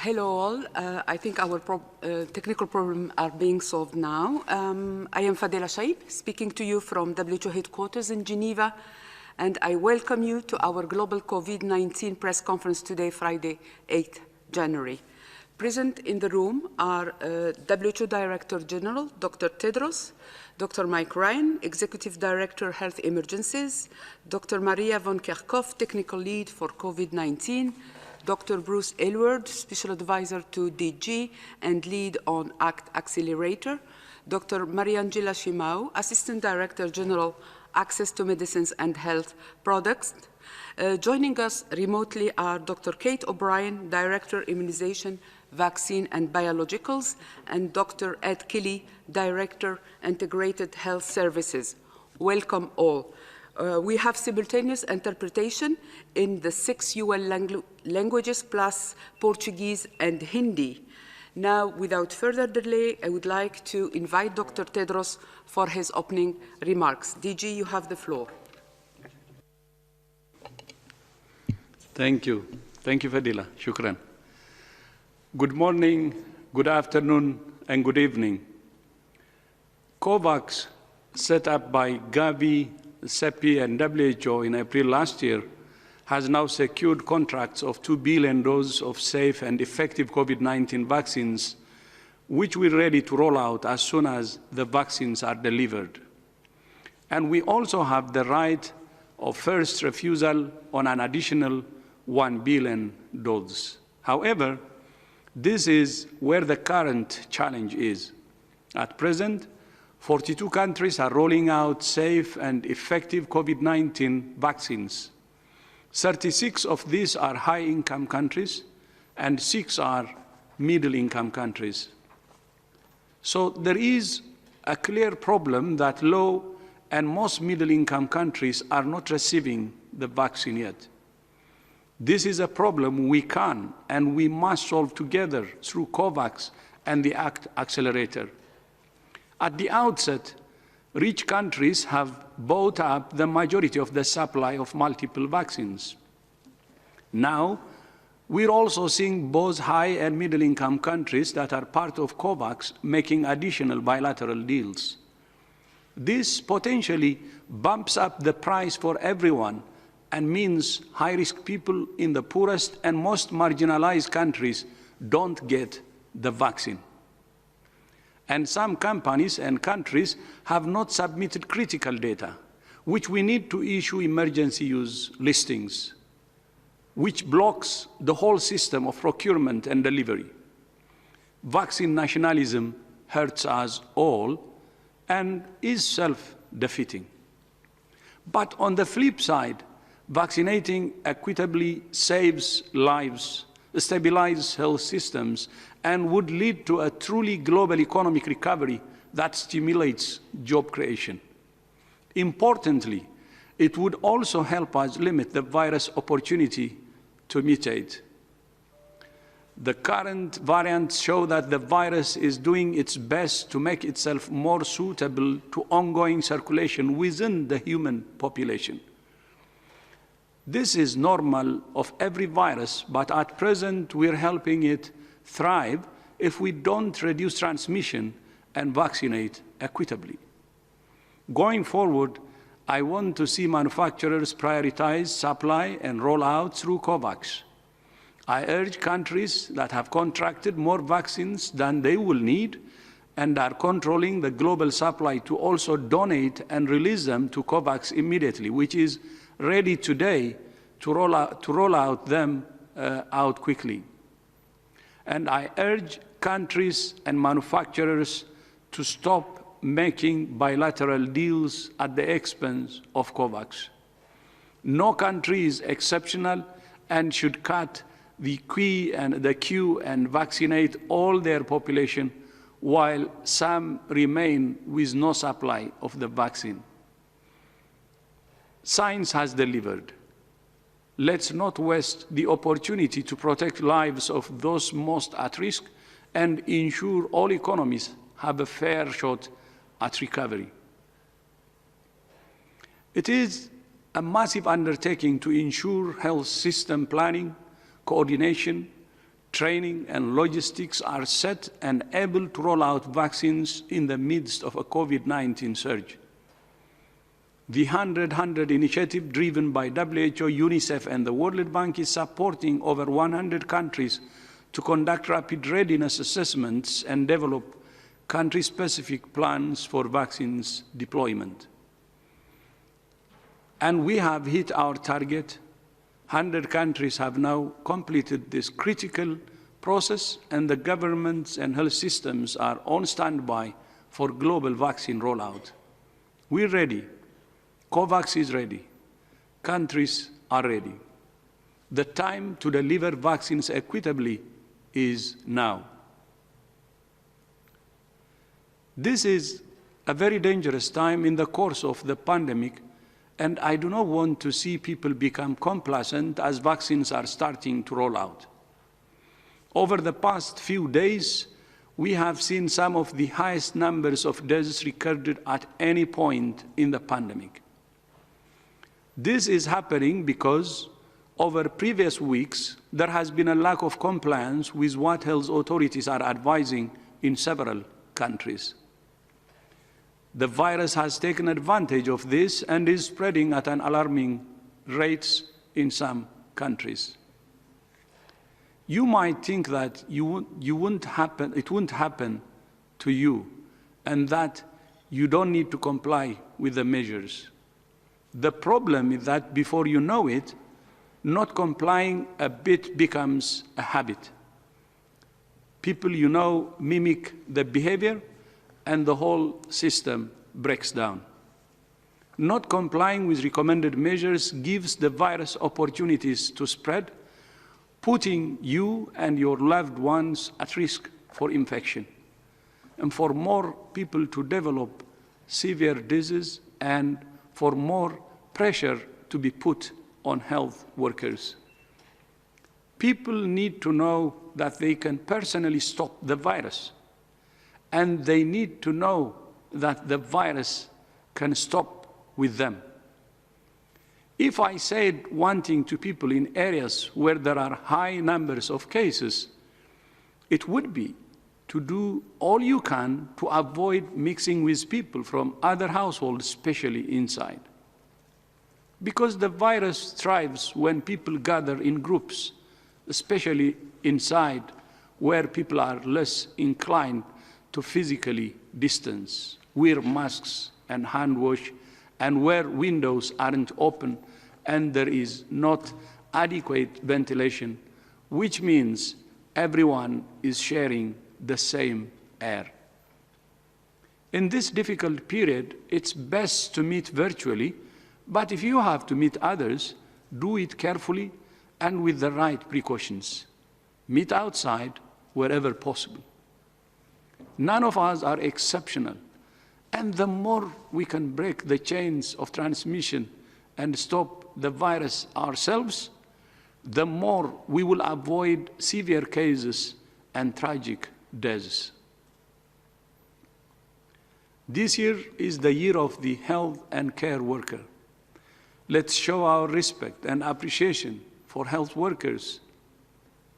Hello all. I think our technical problems are being solved now. I am Fadela Shaib, speaking to you from WHO headquarters in Geneva, and I welcome you to our global COVID-19 press conference today, Friday, 8th January. Present in the room are WHO Director General, Dr. Tedros, Dr. Mike Ryan, Executive Director, Health Emergencies, Dr. Maria von Kerkhoff, Technical Lead for COVID-19, Dr. Bruce Aylward, Special Advisor to DG and Lead on ACT Accelerator, Dr. Mariangela Shimau, Assistant Director General, Access to Medicines and Health Products. Joining us remotely are Dr. Kate O'Brien, Director, Immunization, Vaccine and Biologicals, and Dr. Ed Kelly, Director, Integrated Health Services. Welcome all. We have simultaneous interpretation in the 6 UN languages plus Portuguese and Hindi. Now, without further delay, I would like to invite Dr. Tedros for his opening remarks. DG, you have the floor. Thank you. Thank you, Fadila. Shukran. Good morning, good afternoon, and good evening. COVAX, set up by Gavi, CEPI, and WHO in April last year, has now secured contracts of 2 billion doses of safe and effective COVID-19 vaccines, which we're ready to roll out as soon as the vaccines are delivered. And we also have the right of first refusal on an additional 1 billion doses. However, this is where the current challenge is. At present, 42 countries are rolling out safe and effective COVID-19 vaccines. 36 of these are high-income countries, and 6 are middle-income countries. So there is a clear problem that low and most middle-income countries are not receiving the vaccine yet. This is a problem we can and we must solve together through COVAX and the ACT Accelerator. At the outset, rich countries have bought up the majority of the supply of multiple vaccines. Now, we're also seeing both high and middle-income countries that are part of COVAX making additional bilateral deals. This potentially bumps up the price for everyone and means high-risk people in the poorest and most marginalized countries don't get the vaccine. And some companies and countries have not submitted critical data, which we need to issue emergency use listings, which blocks the whole system of procurement and delivery. Vaccine nationalism hurts us all and is self-defeating. But on the flip side, vaccinating equitably saves lives, stabilizes health systems, and would lead to a truly global economic recovery that stimulates job creation. Importantly, it would also help us limit the virus opportunity to mutate. The current variants show that the virus is doing its best to make itself more suitable to ongoing circulation within the human population. This is normal of every virus, but at present we're helping it thrive if we don't reduce transmission and vaccinate equitably. Going forward, I want to see manufacturers prioritize supply and roll out through COVAX. I urge countries that have contracted more vaccines than they will need and are controlling the global supply to also donate and release them to COVAX immediately, which is ready today to roll out them out quickly. And I urge countries and manufacturers to stop making bilateral deals at the expense of COVAX. No country is exceptional and should cut the queue and vaccinate all their population while some remain with no supply of the vaccine. Science has delivered. Let's not waste the opportunity to protect lives of those most at risk and ensure all economies have a fair shot at recovery. It is a massive undertaking to ensure health system planning, coordination, training and logistics are set and able to roll out vaccines in the midst of a COVID-19 surge. The 100-100 initiative driven by WHO, UNICEF, and the World Bank is supporting over 100 countries to conduct rapid readiness assessments and develop country-specific plans for vaccines deployment. And we have hit our target. 100 countries have now completed this critical process, and the governments and health systems are on standby for global vaccine rollout. We're ready. COVAX is ready. Countries are ready. The time to deliver vaccines equitably is now. This is a very dangerous time in the course of the pandemic, and I do not want to see people become complacent as vaccines are starting to roll out. Over the past few days, we have seen some of the highest numbers of deaths recorded at any point in the pandemic. This is happening because over previous weeks, there has been a lack of compliance with what health authorities are advising in several countries. The virus has taken advantage of this and is spreading at an alarming rates in some countries. You might think that it wouldn't happen to you, and that you don't need to comply with the measures. The problem is that before you know it, not complying a bit becomes a habit. People you know mimic the behavior, and the whole system breaks down. Not complying with recommended measures gives the virus opportunities to spread, putting you and your loved ones at risk for infection, and for more people to develop severe disease, and for more pressure to be put on health workers. People need to know that they can personally stop the virus, and they need to know that the virus can stop with them. If I said one thing to people in areas where there are high numbers of cases, it would be to do all you can to avoid mixing with people from other households, especially inside. Because the virus thrives when people gather in groups, especially inside, where people are less inclined to physically distance, wear masks and hand wash, and where windows aren't open and there is not adequate ventilation, which means everyone is sharing the same air. In this difficult period, it's best to meet virtually, but if you have to meet others, do it carefully and with the right precautions. Meet outside wherever possible. None of us are exceptional, and the more we can break the chains of transmission and stop the virus ourselves, the more we will avoid severe cases and tragic deaths. This year is the year of the health and care worker. Let's show our respect and appreciation for health workers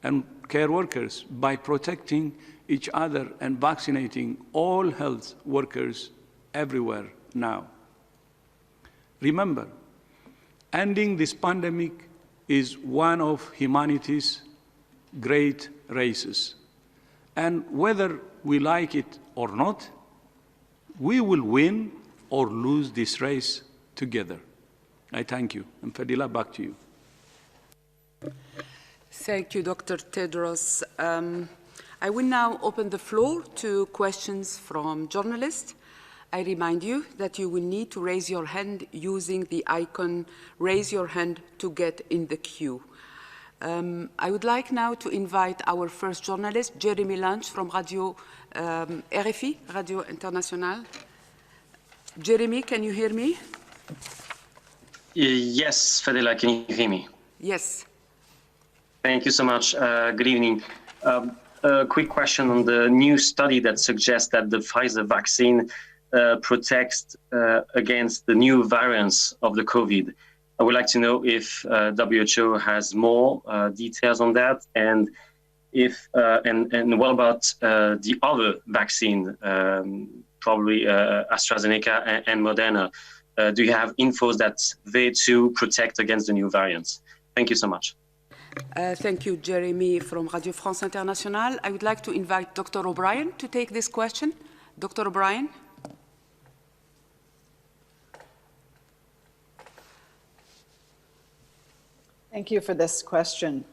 and care workers by protecting each other and vaccinating all health workers everywhere now. Remember, ending this pandemic is one of humanity's great races. And whether we like it or not, we will win or lose this race together. I thank you. And Fadila, back to you. Thank you, Dr. Tedros. I will now open the floor to questions from journalists. I remind you that you will need to raise your hand using the icon "Raise Your Hand" to get in the queue. I would like now to invite our first journalist, Jeremy Lunch from Radio RFI, Radio Internationale. Jeremy, can you hear me? Yes, Fadila, can you hear me? Yes. Thank you so much. Good evening. A quick question on the new study that suggests that the Pfizer vaccine protects against the new variants of the COVID. I would like to know if WHO has more details on that, and if and what about the other vaccine, probably AstraZeneca and Moderna? Do you have info that they too protect against the new variants? Thank you so much. Thank you, Jeremy from Radio France Internationale. I would like to invite Dr. O'Brien to take this question. Dr. O'Brien. Thank you for this question.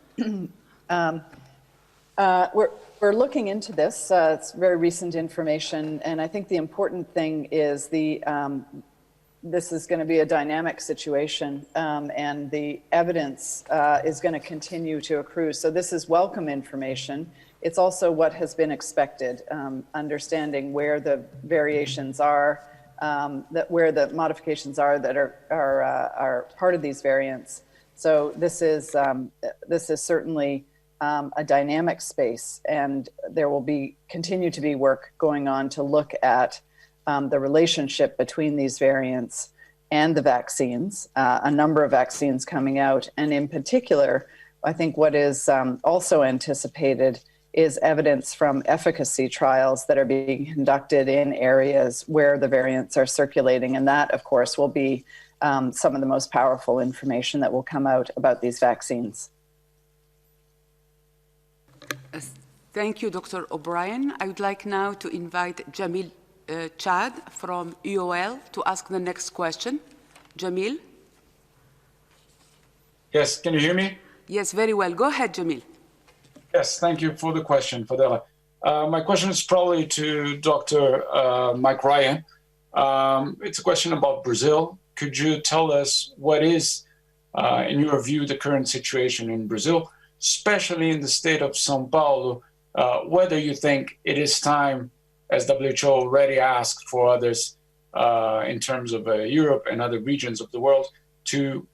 We're looking into this. It's very recent information, and I think the important thing is this is going to be a dynamic situation, and the evidence is going to continue to accrue. So this is welcome information. It's also what has been expected, understanding where the variations are, where the modifications are that are part of these variants. So this is certainly a dynamic space, and there will continue to be work going on to look at the relationship between these variants and the vaccines, a number of vaccines coming out. And in particular, I think what is also anticipated is evidence from efficacy trials that are being conducted in areas where the variants are circulating. And that, of course, will be some of the most powerful information that will come out about these vaccines. Thank you, Dr. O'Brien. I would like now to invite Jamil Chad from UOL to ask the next question. Jamil? Yes, can you hear me? Yes, very well. Go ahead, Jamil. Yes, thank you for the question, Fadela. My question is probably to Dr. Mike Ryan. It's a question about Brazil. Could you tell us what is, in your view, the current situation in Brazil, especially in the state of São Paulo, whether you think it is time, as WHO already asked for others in terms of Europe and other regions of the world, to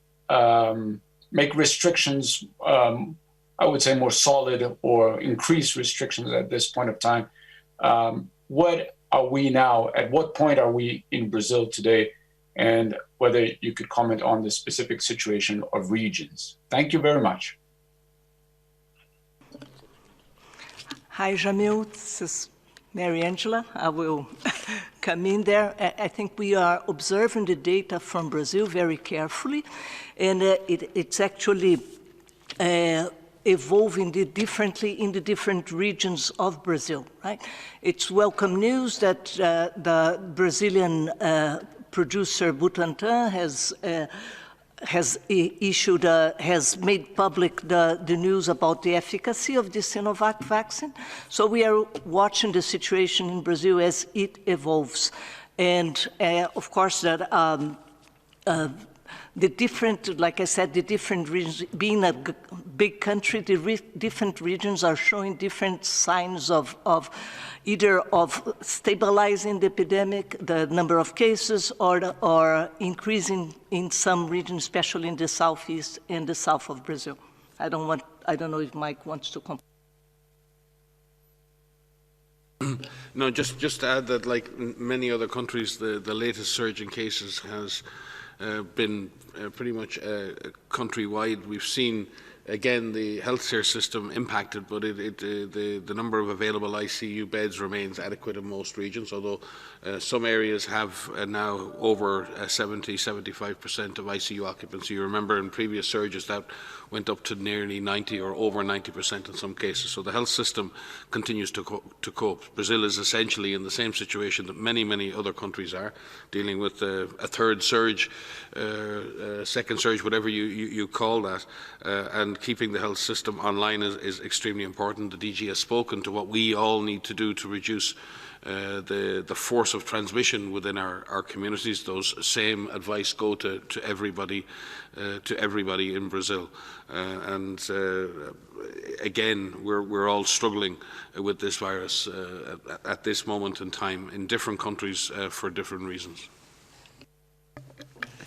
make restrictions, I would say, more solid or increase restrictions at this point of time. What are we now, at what point are we in Brazil today, and whether you could comment on the specific situation of regions. Thank you very much. Hi, Jamil. This is Mary Angela. I will come in there. I think we are observing the data from Brazil very carefully, and it's actually evolving differently in the different regions of Brazil, right? It's welcome news that the Brazilian producer Butantan has made public the news about the efficacy of the Sinovac vaccine. So we are watching the situation in Brazil as it evolves. And of course that the different, like I said, the different regions, being a big country, the different regions are showing different signs of either of stabilizing the epidemic, the number of cases, or increasing in some regions, especially in the southeast and the south of Brazil. I don't know if Mike wants to comment. No, just to add that, like many other countries, the latest surge in cases has been pretty much countrywide. We've seen, again, the healthcare system impacted, but the number of available ICU beds remains adequate in most regions, although some areas have now over 70–75% of ICU occupancy. You remember in previous surges that went up to nearly 90 or over 90% in some cases. So the health system continues to cope. Brazil is essentially in the same situation that many other countries are, dealing with a third surge, second surge, whatever you call that, and keeping the health system online is extremely important. The DG has spoken to what we all need to do to reduce the force of transmission within our communities. Those same advice go to everybody in Brazil. Again, we're all struggling with this virus at this moment in time in different countries for different reasons.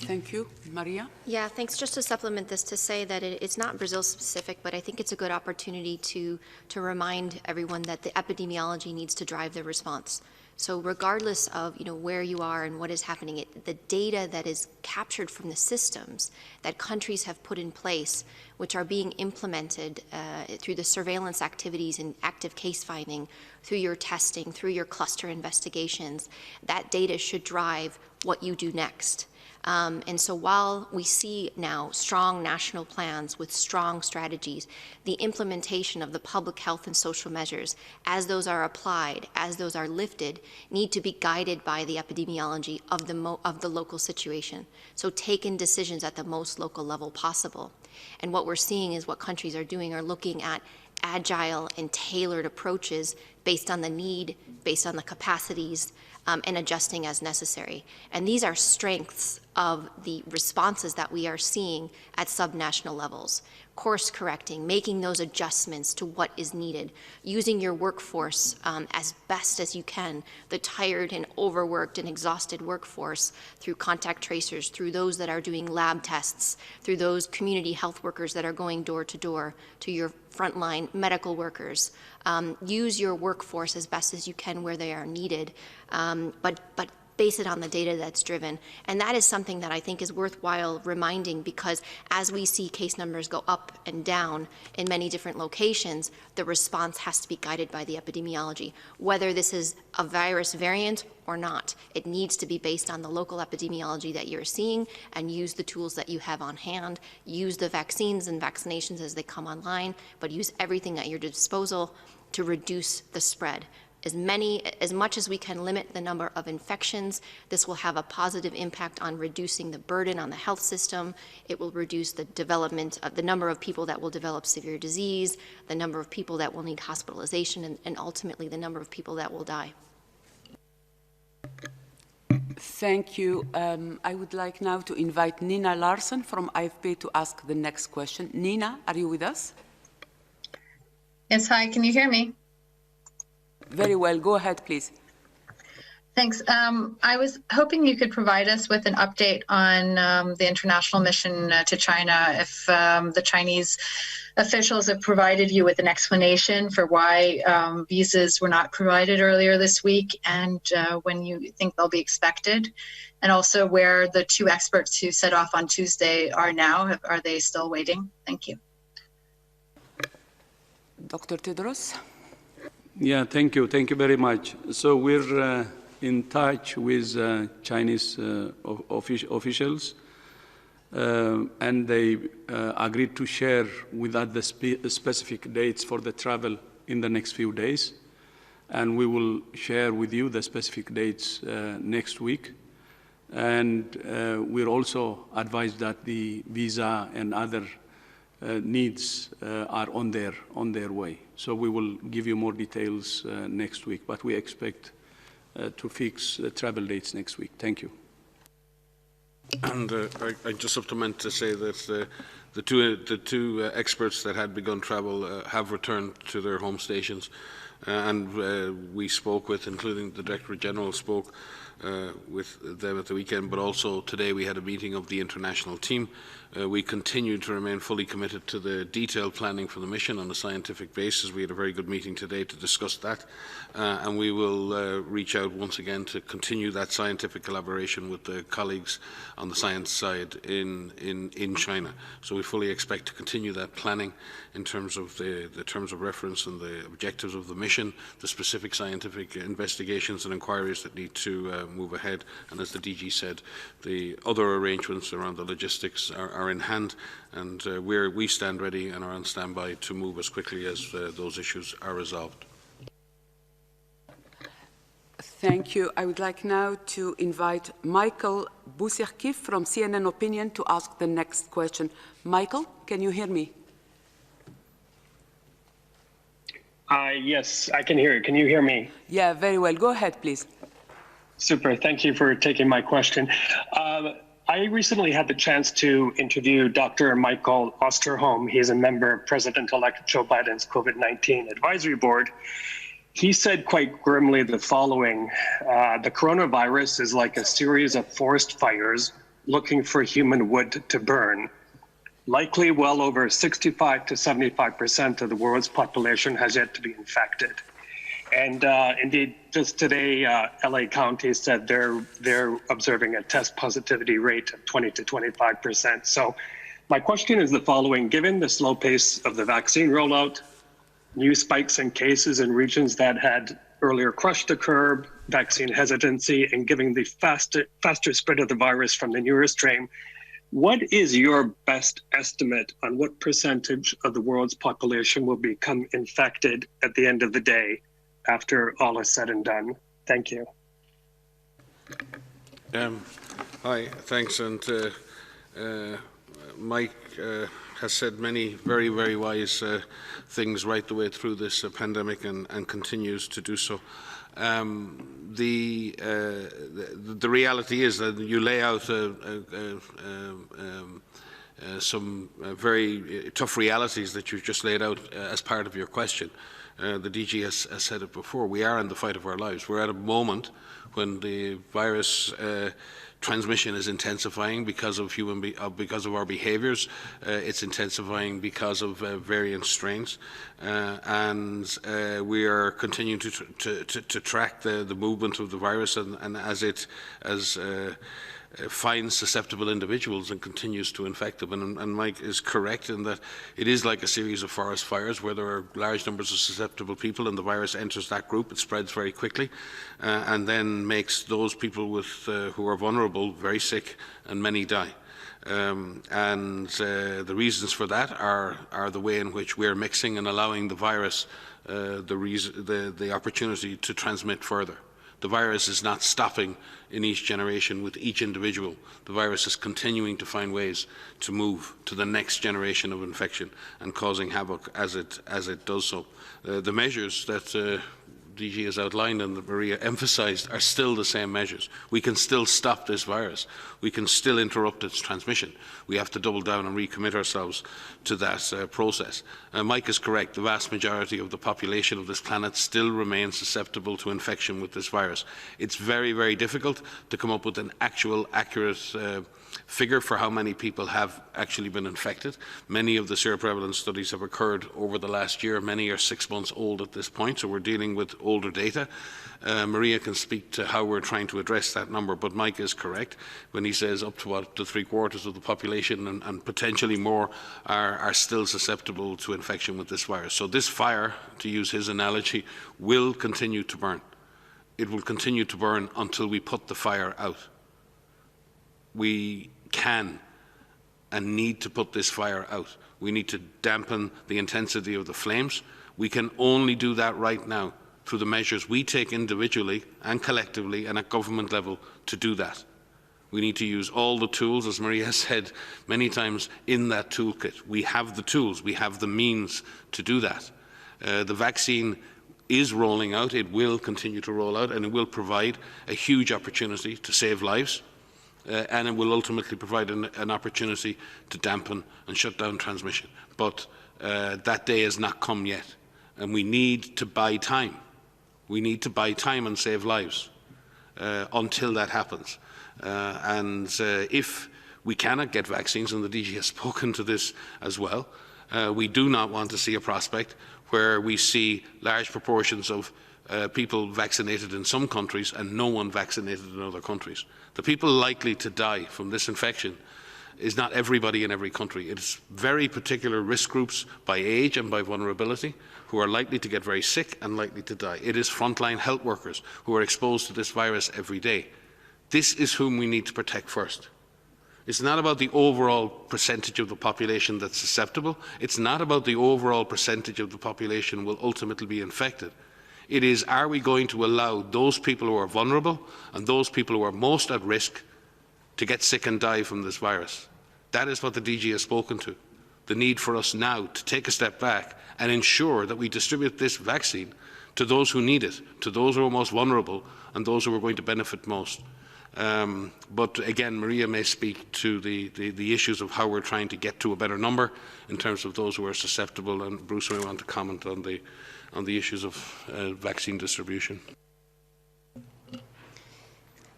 Thank you. Maria? Yeah, thanks. Just to supplement this, to say that it's not Brazil specific, but I think it's a good opportunity to remind everyone that the epidemiology needs to drive the response. So regardless of where you are and what is happening, the data that is captured from the systems that countries have put in place, which are being implemented through the surveillance activities and active case finding, through your testing, through your cluster investigations, that data should drive what you do next. And so while we see now strong national plans with strong strategies, the implementation of the public health and social measures, as those are applied, as those are lifted, need to be guided by the epidemiology of the local situation. So taking decisions at the most local level possible. And what we're seeing is what countries are doing are looking at agile and tailored approaches based on the need, based on the capacities, and adjusting as necessary. And these are strengths of the responses that we are seeing at subnational levels. Course correcting, making those adjustments to what is needed, using your workforce as best as you can, the tired and overworked and exhausted workforce through contact tracers, through those that are doing lab tests, through those community health workers that are going door to door, to your frontline medical workers. Use your workforce as best as you can where they are needed, but base it on the data that's driven. And that is something that I think is worthwhile reminding, because as we see case numbers go up and down in many different locations, the response has to be guided by the epidemiology. Whether this is a virus variant or not, it needs to be based on the local epidemiology that you're seeing, and use the tools that you have on hand, use the vaccines and vaccinations as they come online, but use everything at your disposal to reduce the spread. As much as we can limit the number of infections, this will have a positive impact on reducing the burden on the health system. It will reduce the development of the number of people that will develop severe disease, the number of people that will need hospitalization, and ultimately the number of people that will die. Thank you. I would like now to invite Nina Larsen from IFP to ask the next question. Nina, are you with us? Yes, hi, can you hear me? Very well. Go ahead, please. Thanks. I was hoping you could provide us with an update on the international mission to China, if the Chinese officials have provided you with an explanation for why visas were not provided earlier this week, and when you think they'll be expected, and also where the two experts who set off on Tuesday are now. Are they still waiting? Thank you. Dr. Tedros? Yeah, thank you. Thank you very much. So we're in touch with Chinese officials, and they agreed to share with us the specific dates for the travel in the next few days. And we will share with you the specific dates next week. And we're also advised that the visa and other needs are on their way. So we will give you more details next week, but we expect to fix the travel dates next week. Thank you. And I just supplement to say that the two experts that had begun travel have returned to their home stations, and we spoke with, including the Director General spoke with them at the weekend, but also today we had a meeting of the international team. We continue to remain fully committed to the detailed planning for the mission on a scientific basis. We had a very good meeting today to discuss that, and we will reach out once again to continue that scientific collaboration with the colleagues on the science side in China. So we fully expect to continue that planning in terms of the terms of reference and the objectives of the mission, the specific scientific investigations and inquiries that need to move ahead. And as the DG said, the other arrangements around the logistics are in hand, and we stand ready and are on standby to move as quickly as those issues are resolved. Thank you. I would like now to invite Michael Bousserkif from CNN Opinion to ask the next question. Michael, can you hear me? Yes, I can hear you. Can you hear me? Yeah, very well. Go ahead, please. Super. Thank you for taking my question. I recently had the chance to interview Dr. Michael Osterholm. He is a member of President-elect Joe Biden's COVID-19 advisory board. He said quite grimly the following: the coronavirus is like a series of forest fires looking for human wood to burn. Likely well over 65 to 75% of the world's population has yet to be infected. And indeed, just today, LA County said they're observing a test positivity rate of 20 to 25%. So my question is the following: given the slow pace of the vaccine rollout, new spikes in cases in regions that had earlier crushed the curve, vaccine hesitancy, and giving the faster spread of the virus from the newer strain, what is your best estimate on what percentage of the world's population will become infected at the end of the day after all is said and done? Thank you. Hi, thanks. And Mike has said many very, very wise things right the way through this pandemic and continues to do so. The reality is that you lay out some very tough realities that you've just laid out as part of your question. The DG has said it before. We are in the fight of our lives. We're at a moment when the virus transmission is intensifying because of because of our behaviours. It's intensifying because of variant strains, and we are continuing to track the movement of the virus, and as finds susceptible individuals and continues to infect them. And Mike is correct in that it is like a series of forest fires where there are large numbers of susceptible people and the virus enters that group. It spreads very quickly and then makes those people who are vulnerable very sick, and many die. The reasons for that are the way in which we're mixing and allowing the virus the opportunity to transmit further. The virus is not stopping in each generation with each individual. The virus is continuing to find ways to move to the next generation of infection and causing havoc as it does so. The measures that DG has outlined and that Maria emphasised are still the same measures. We can still stop this virus. We can still interrupt its transmission. We have to double down and recommit ourselves to that process. Mike is correct. The vast majority of the population of this planet still remains susceptible to infection with this virus. It's very, very difficult to come up with an actual, accurate figure for how many people have actually been infected. Many of the seroprevalence studies have occurred over the last year. Many are 6 months old at this point, so we're dealing with older data. Maria can speak to how we're trying to address that number, but Mike is correct when he says up to 3/4 of the population and potentially more are still susceptible to infection with this virus. So this fire, to use his analogy, will continue to burn. It will continue to burn until we put the fire out. We can and need to put this fire out. We need to dampen the intensity of the flames. We can only do that right now through the measures we take individually and collectively and at government level to do that. We need to use all the tools, as Maria has said many times, in that toolkit. We have the tools, we have the means to do that. The vaccine is rolling out, it will continue to roll out, and it will provide a huge opportunity to save lives. And it will ultimately provide an opportunity to dampen and shut down transmission. But that day has not come yet, and we need to buy time. We need to buy time and save lives until that happens. If we cannot get vaccines, and the DG has spoken to this as well, we do not want to see a prospect where we see large proportions of people vaccinated in some countries and no one vaccinated in other countries. The people likely to die from this infection is not everybody in every country. It's very particular risk groups by age and by vulnerability who are likely to get very sick and likely to die. It is frontline health workers who are exposed to this virus every day. This is whom we need to protect first. It's not about the overall percentage of the population that's susceptible. It's not about the overall percentage of the population will ultimately be infected. It is, are we going to allow those people who are vulnerable and those people who are most at risk to get sick and die from this virus? That is what the DG has spoken to. The need for us now to take a step back and ensure that we distribute this vaccine to those who need it, to those who are most vulnerable and those who are going to benefit most. But again, Maria may speak to the issues of how we're trying to get to a better number in terms of those who are susceptible, and Bruce may want to comment on the issues of vaccine distribution.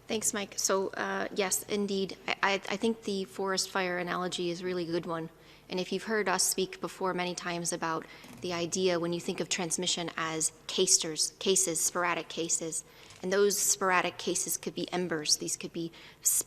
Thanks, Mike. So yes, indeed, I think the forest fire analogy is a really good one. And if you've heard us speak before many times about the idea when you think of transmission as cases, sporadic cases, and those sporadic cases could be embers. These could be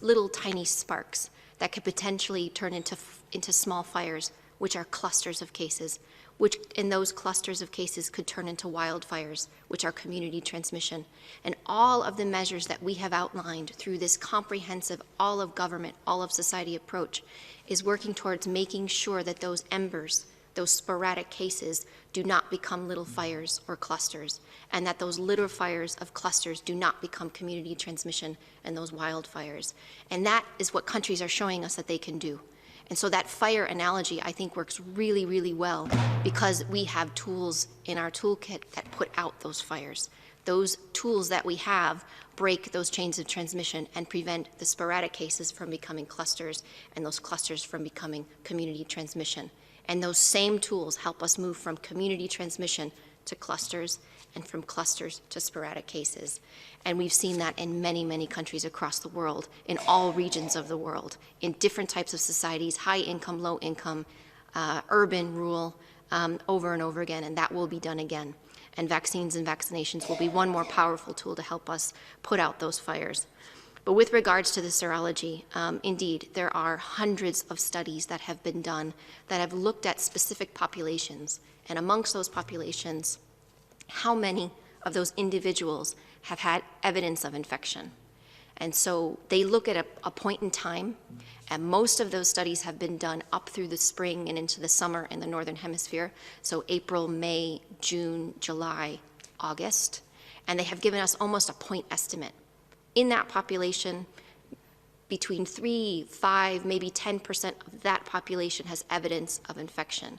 little tiny sparks that could potentially turn into small fires, which are clusters of cases, which in those clusters of cases could turn into wildfires, which are community transmission. And all of the measures that we have outlined through this comprehensive all of government, all of society approach is working towards making sure that those embers, those sporadic cases, do not become little fires or clusters, and that those little fires of clusters do not become community transmission and those wildfires. And that is what countries are showing us that they can do. And so that fire analogy, I think, works really, really well because we have tools in our toolkit that put out those fires. Those tools that we have break those chains of transmission and prevent the sporadic cases from becoming clusters and those clusters from becoming community transmission. And those same tools help us move from community transmission to clusters and from clusters to sporadic cases. And we've seen that in many, many countries across the world, in all regions of the world, in different types of societies, high income, low income, urban, rural, over and over again, and that will be done again. And vaccines and vaccinations will be one more powerful tool to help us put out those fires. But with regards to the serology, indeed, there are hundreds of studies that have been done that have looked at specific populations, and amongst those populations, how many of those individuals have had evidence of infection. And so they look at a point in time, and most of those studies have been done up through the spring and into the summer in the Northern Hemisphere, so April, May, June, July, August, and they have given us almost a point estimate. In that population, between 3, 5, maybe 10% of that population has evidence of infection.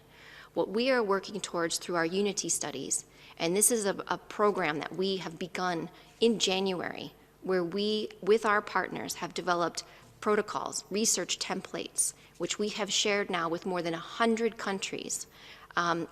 What we are working towards through our Unity studies, and this is a program that we have begun in January, where we, with our partners, have developed protocols, research templates, which we have shared now with more than 100 countries.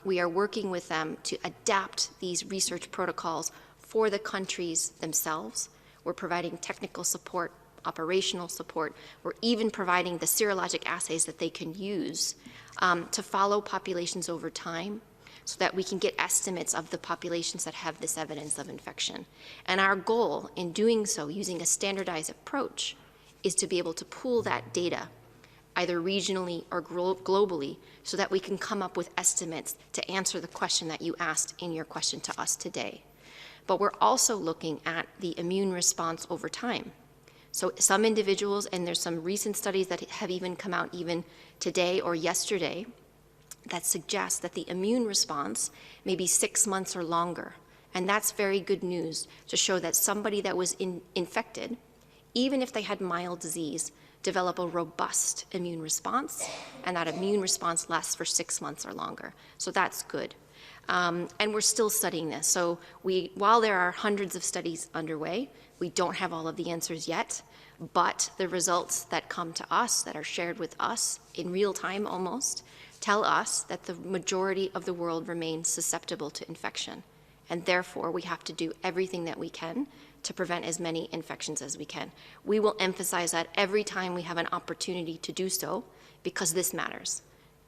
We are working with them to adapt these research protocols for the countries themselves. We're providing technical support, operational support. We're even providing the serologic assays that they can use to follow populations over time so that we can get estimates of the populations that have this evidence of infection. And our goal in doing so, using a standardized approach, is to be able to pool that data either regionally or globally so that we can come up with estimates to answer the question that you asked in your question to us today. But we're also looking at the immune response over time. So some individuals, and there's some recent studies that have even come out even today or yesterday, that suggest that the immune response may be 6 months or longer. And that's very good news to show that somebody that was infected, even if they had mild disease, develop a robust immune response, and that immune response lasts for 6 months or longer. So that's good. And we're still studying this. So while there are hundreds of studies underway, we don't have all of the answers yet, but the results that come to us, that are shared with us in real time almost, tell us that the majority of the world remains susceptible to infection. And therefore, we have to do everything that we can to prevent as many infections as we can. We will emphasize that every time we have an opportunity to do so, because this matters.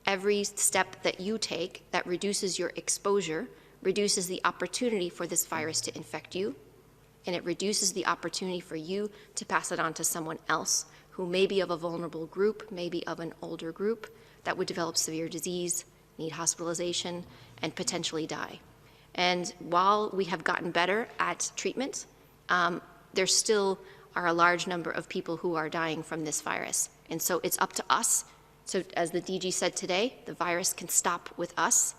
Every step that you take that reduces your exposure reduces the opportunity for this virus to infect you, and it reduces the opportunity for you to pass it on to someone else who may be of a vulnerable group, maybe of an older group, that would develop severe disease, need hospitalization, and potentially die. And while we have gotten better at treatment, there still are a large number of people who are dying from this virus. And so it's up to us. So as the DG said today, the virus can stop with us.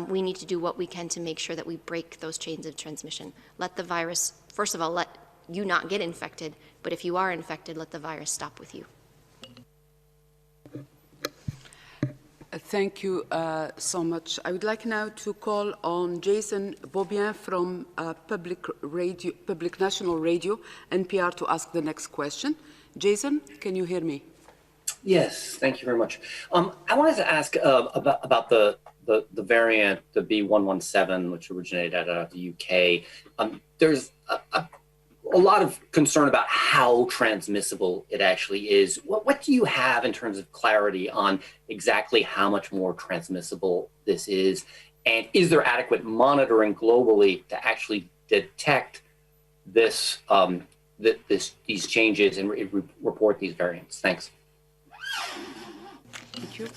We need to do what we can to make sure that we break those chains of transmission. Let the virus, first of all, let you not get infected, but if you are infected, let the virus stop with you. Thank you so much. I would like now to call on Jason Beaubien from Public National Radio, NPR, to ask the next question. Jason, can you hear me? Yes, thank you very much. I wanted to ask about the variant, the B117, which originated out of the UK. There's a lot of concern about how transmissible it actually is. What do you have in terms of clarity on exactly how much more transmissible this is? And is there adequate monitoring globally to actually detect this, these changes and report these variants? Thanks. Thank you.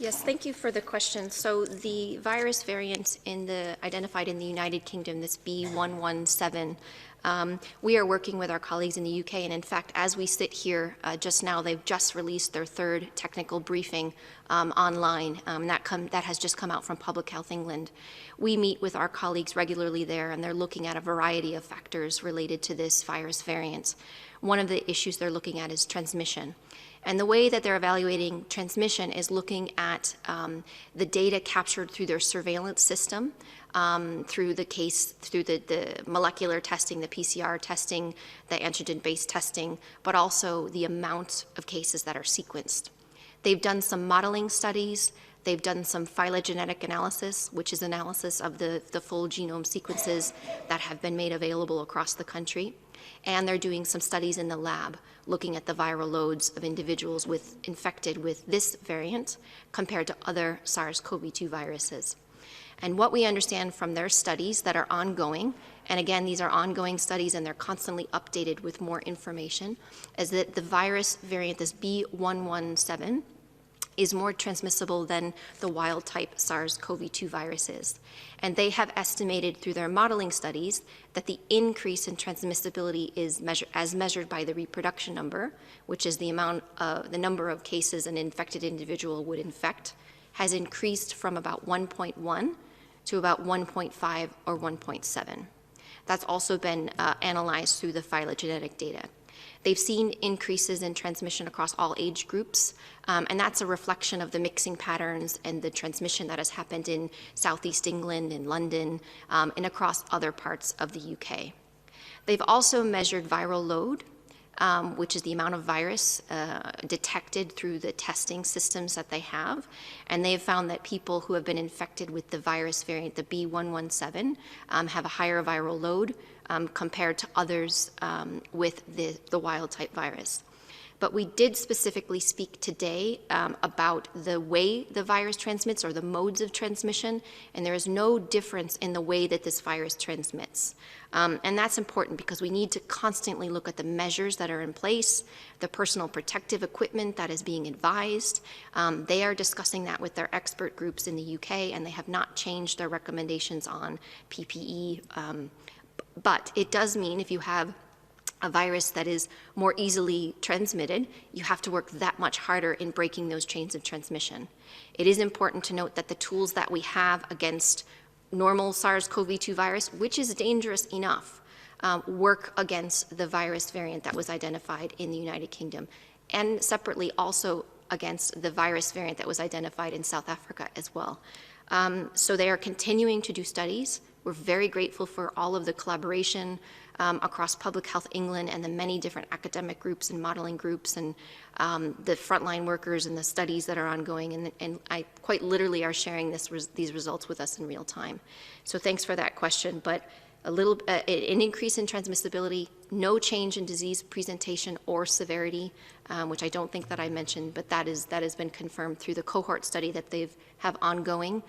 Yes, thank you for the question. So the virus variant identified in the United Kingdom, this B117, we are working with our colleagues in the UK, and in fact, as we sit here just now, they've just released their third technical briefing online. That has just come out from Public Health England. We meet with our colleagues regularly there, and they're looking at a variety of factors related to this virus variant. One of the issues they're looking at is transmission. And the way that they're evaluating transmission is looking at the data captured through their surveillance system, through the molecular testing, the PCR testing, the antigen-based testing, but also the amount of cases that are sequenced. They've done some modeling studies. They've done some phylogenetic analysis, which is analysis of the full genome sequences that have been made available across the country. And they're doing some studies in the lab, looking at the viral loads of individuals infected with this variant compared to other SARS-CoV-2 viruses. And what we understand from their studies that are ongoing, and again, these are ongoing studies and they're constantly updated with more information, is that the virus variant, this B117, is more transmissible than the wild-type SARS-CoV-2 viruses. And they have estimated through their modeling studies that the increase in transmissibility is as measured by the reproduction number, which is the number of cases an infected individual would infect, has increased from about 1.1 to about 1.5 or 1.7. That's also been analyzed through the phylogenetic data. They've seen increases in transmission across all age groups, and that's a reflection of the mixing patterns and the transmission that has happened in Southeast England and London and across other parts of the UK. They've also measured viral load, which is the amount of virus detected through the testing systems that they have. And they have found that people who have been infected with the virus variant, the B117, have a higher viral load compared to others with the wild-type virus. But we did specifically speak today about the way the virus transmits or the modes of transmission, and there is no difference in the way that this virus transmits. And that's important because we need to constantly look at the measures that are in place, the personal protective equipment that is being advised. They are discussing that with their expert groups in the UK, and they have not changed their recommendations on PPE. But it does mean if you have a virus that is more easily transmitted, you have to work that much harder in breaking those chains of transmission. It is important to note that the tools that we have against normal SARS-CoV-2 virus, which is dangerous enough, work against the virus variant that was identified in the United Kingdom, and separately also against the virus variant that was identified in South Africa as well. So they are continuing to do studies. We're very grateful for all of the collaboration across Public Health England and the many different academic groups and modeling groups and the frontline workers and the studies that are ongoing. And I quite literally are sharing these results with us in real time. So thanks for that question. But an increase in transmissibility, no change in disease presentation or severity, which I don't think that I mentioned, but that has been confirmed through the cohort study that they have ongoing,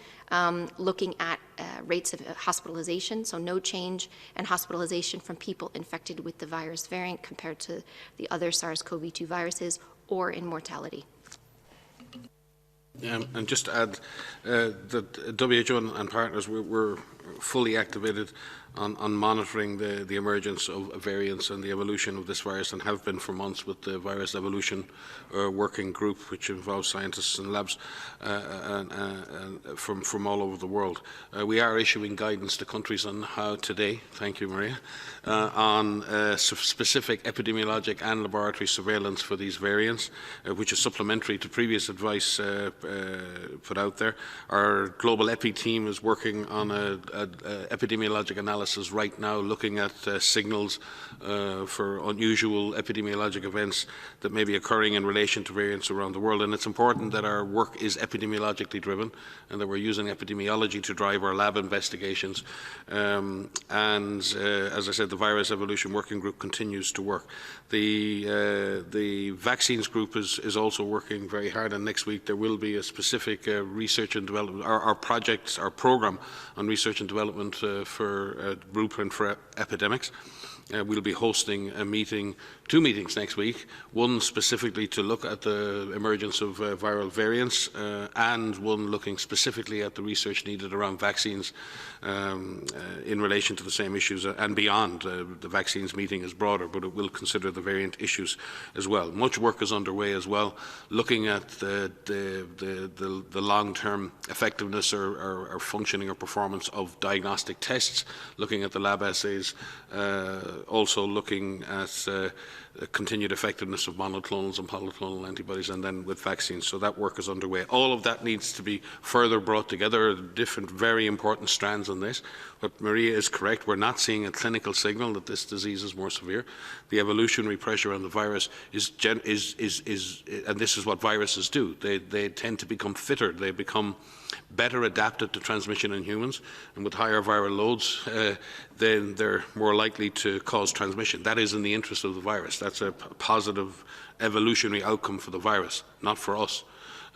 looking at rates of hospitalization, so no change in hospitalization from people infected with the virus variant compared to the other SARS-CoV-2 viruses, or in mortality. And just to add that WHO and partners were fully activated on monitoring the emergence of variants and the evolution of this virus, and have been for months with the virus evolution working group, which involves scientists and labs from all over the world. We are issuing guidance to countries on how today, thank you Maria, on specific epidemiologic and laboratory surveillance for these variants, which is supplementary to previous advice put out there. Our global EPI team is working on epidemiologic analysis right now, looking at signals for unusual epidemiologic events that may be occurring in relation to variants around the world. And it's important that our work is epidemiologically driven and that we're using epidemiology to drive our lab investigations. As I said, the Virus Evolution Working Group continues to work. The vaccines group is also working very hard, and next week there will be a specific research and development, our program on research and development for blueprint for epidemics. We'll be hosting two meetings next week, one specifically to look at the emergence of viral variants and one looking specifically at the research needed around vaccines in relation to the same issues and beyond. The vaccines meeting is broader, but it will consider the variant issues as well. Much work is underway as well, looking at the long-term effectiveness or functioning or performance of diagnostic tests, looking at the lab assays, also looking at continued effectiveness of monoclonals and polyclonal antibodies, and then with vaccines. So that work is underway. All of that needs to be further brought together, different very important strands on this. But Maria is correct, we're not seeing a clinical signal that this disease is more severe. The evolutionary pressure on the virus is and this is what viruses do. They tend to become fitter, they become better adapted to transmission in humans, and with higher viral loads, then they're more likely to cause transmission. That is in the interest of the virus. That's a positive evolutionary outcome for the virus, not for us.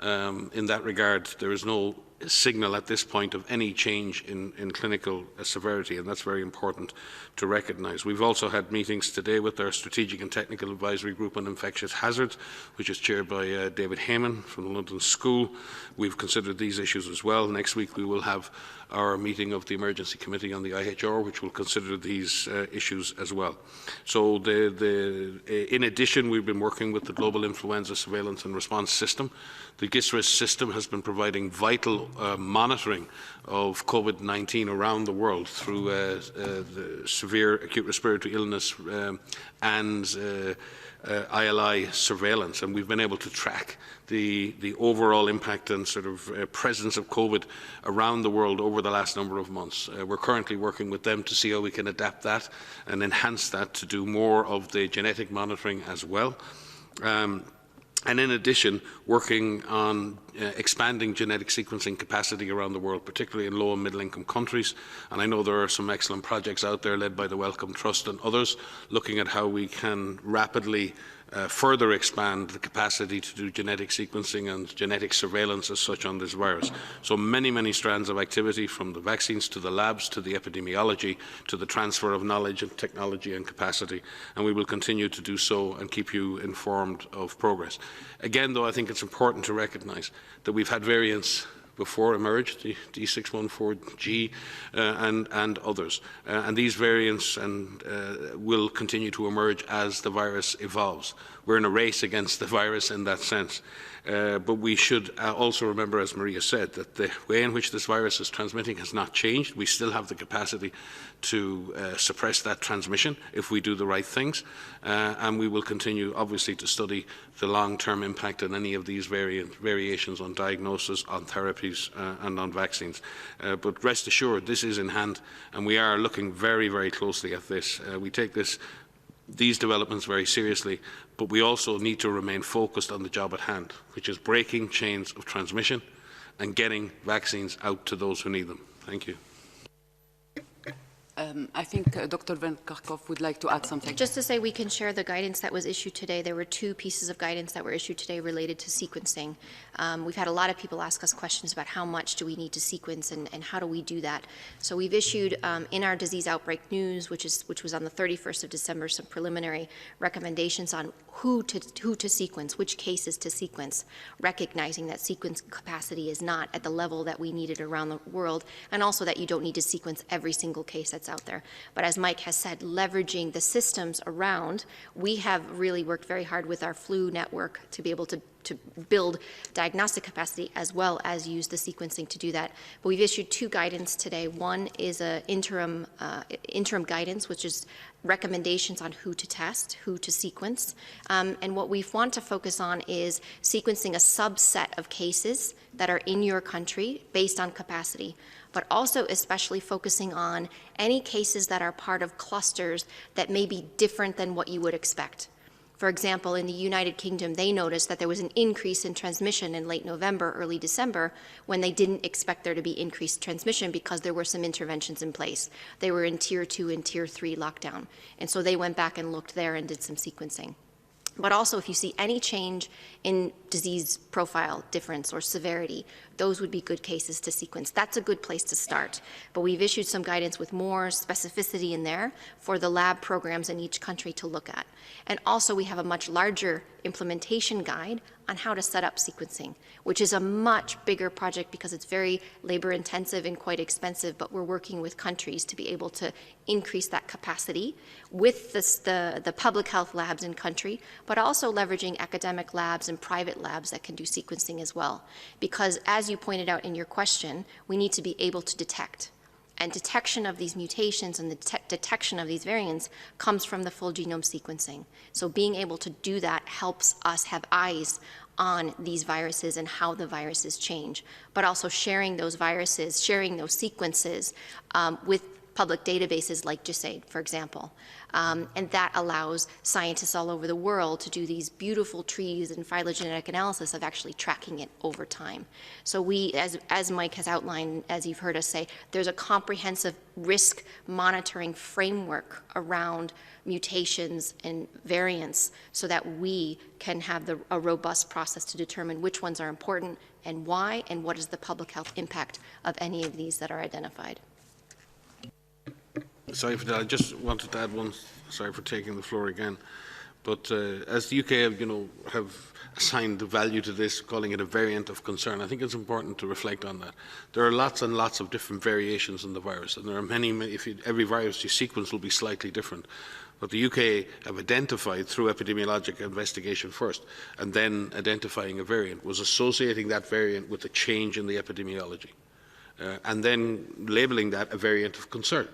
In that regard, there is no signal at this point of any change in clinical severity, and that's very important to recognise. We've also had meetings today with our Strategic and Technical Advisory Group on Infectious Hazards, which is chaired by David Heyman from the London School. We've considered these issues as well. Next week we will have our meeting of the Emergency Committee on the IHR, which will consider these issues as well. So in addition, we've been working with the Global Influenza Surveillance and Response System. The GISRIS system has been providing vital monitoring of COVID-19 around the world through the severe acute respiratory illness and ILI surveillance, and we've been able to track the overall impact and sort of presence of COVID around the world over the last number of months. We're currently working with them to see how we can adapt that and enhance that to do more of the genetic monitoring as well. And in addition, working on expanding genetic sequencing capacity around the world, particularly in low and middle income countries. And I know there are some excellent projects out there led by the Wellcome Trust and others, looking at how we can rapidly further expand the capacity to do genetic sequencing and genetic surveillance as such on this virus. So many, many strands of activity, from the vaccines to the labs to the epidemiology to the transfer of knowledge and technology and capacity, and we will continue to do so and keep you informed of progress. Again, though, I think it's important to recognise that we've had variants before emerged, the D614G and others. And these variants will continue to emerge as the virus evolves. We're in a race against the virus in that sense. But we should also remember, as Maria said, that the way in which this virus is transmitting has not changed. We still have the capacity to suppress that transmission if we do the right things. And we will continue, obviously, to study the long-term impact on any of these variations on diagnosis, on therapies, and on vaccines. But rest assured, this is in hand, and we are looking very, very closely at this. We take these developments very seriously, but we also need to remain focused on the job at hand, which is breaking chains of transmission and getting vaccines out to those who need them. Thank you. I think Dr. Van Kerkhove would like to add something. Just to say, we can share the guidance that was issued today. There were 2 pieces of guidance that were issued today related to sequencing. We've had a lot of people ask us questions about how much do we need to sequence and how do we do that. So we've issued in our disease outbreak news, which was on the 31st of December, some preliminary recommendations on who to sequence, which cases to sequence, recognizing that sequence capacity is not at the level that we needed around the world, and also that you don't need to sequence every single case that's out there. But as Mike has said, leveraging the systems around, we have really worked very hard with our flu network to be able to build diagnostic capacity as well as use the sequencing to do that. But we've issued 2 guidance today. One is an interim guidance, which is recommendations on who to test, who to sequence. And what we want to focus on is sequencing a subset of cases that are in your country based on capacity. but also especially focusing on any cases that are part of clusters that may be different than what you would expect. For example, in the United Kingdom, they noticed that there was an increase in transmission in late November, early December, when they didn't expect there to be increased transmission because there were some interventions in place. They were in Tier 2 and Tier 3 lockdown. And so they went back and looked there and did some sequencing. But also, if you see any change in disease profile difference or severity, those would be good cases to sequence. That's a good place to start. But we've issued some guidance with more specificity in there for the lab programs in each country to look at. And also, we have a much larger implementation guide on how to set up sequencing, which is a much bigger project because it's very labor intensive and quite expensive, but we're working with countries to be able to increase that capacity with the public health labs in country, but also leveraging academic labs and private labs that can do sequencing as well. Because as you pointed out in your question, we need to be able to detect. And detection of these mutations and the detection of these variants comes from the full genome sequencing. So being able to do that helps us have eyes on these viruses and how the viruses change, but also sharing those viruses, sharing those sequences with public databases like GISAID, for example. And that allows scientists all over the world to do these beautiful trees and phylogenetic analysis of actually tracking it over time. So we, as Mike has outlined, as you've heard us say, there's a comprehensive risk monitoring framework around mutations and variants so that we can have a robust process to determine which ones are important and why, and what is the public health impact of any of these that are identified. Sorry for that. I just wanted to add one. Sorry for taking the floor again, but as the UK, have assigned the value to this, calling it a variant of concern, I think it's important to reflect on that. There are lots and lots of different variations in the virus, and there are many. Every virus you sequence will be slightly different. But the UK have identified through epidemiologic investigation first, and then identifying a variant, was associating that variant with a change in the epidemiology, and then labelling that a variant of concern.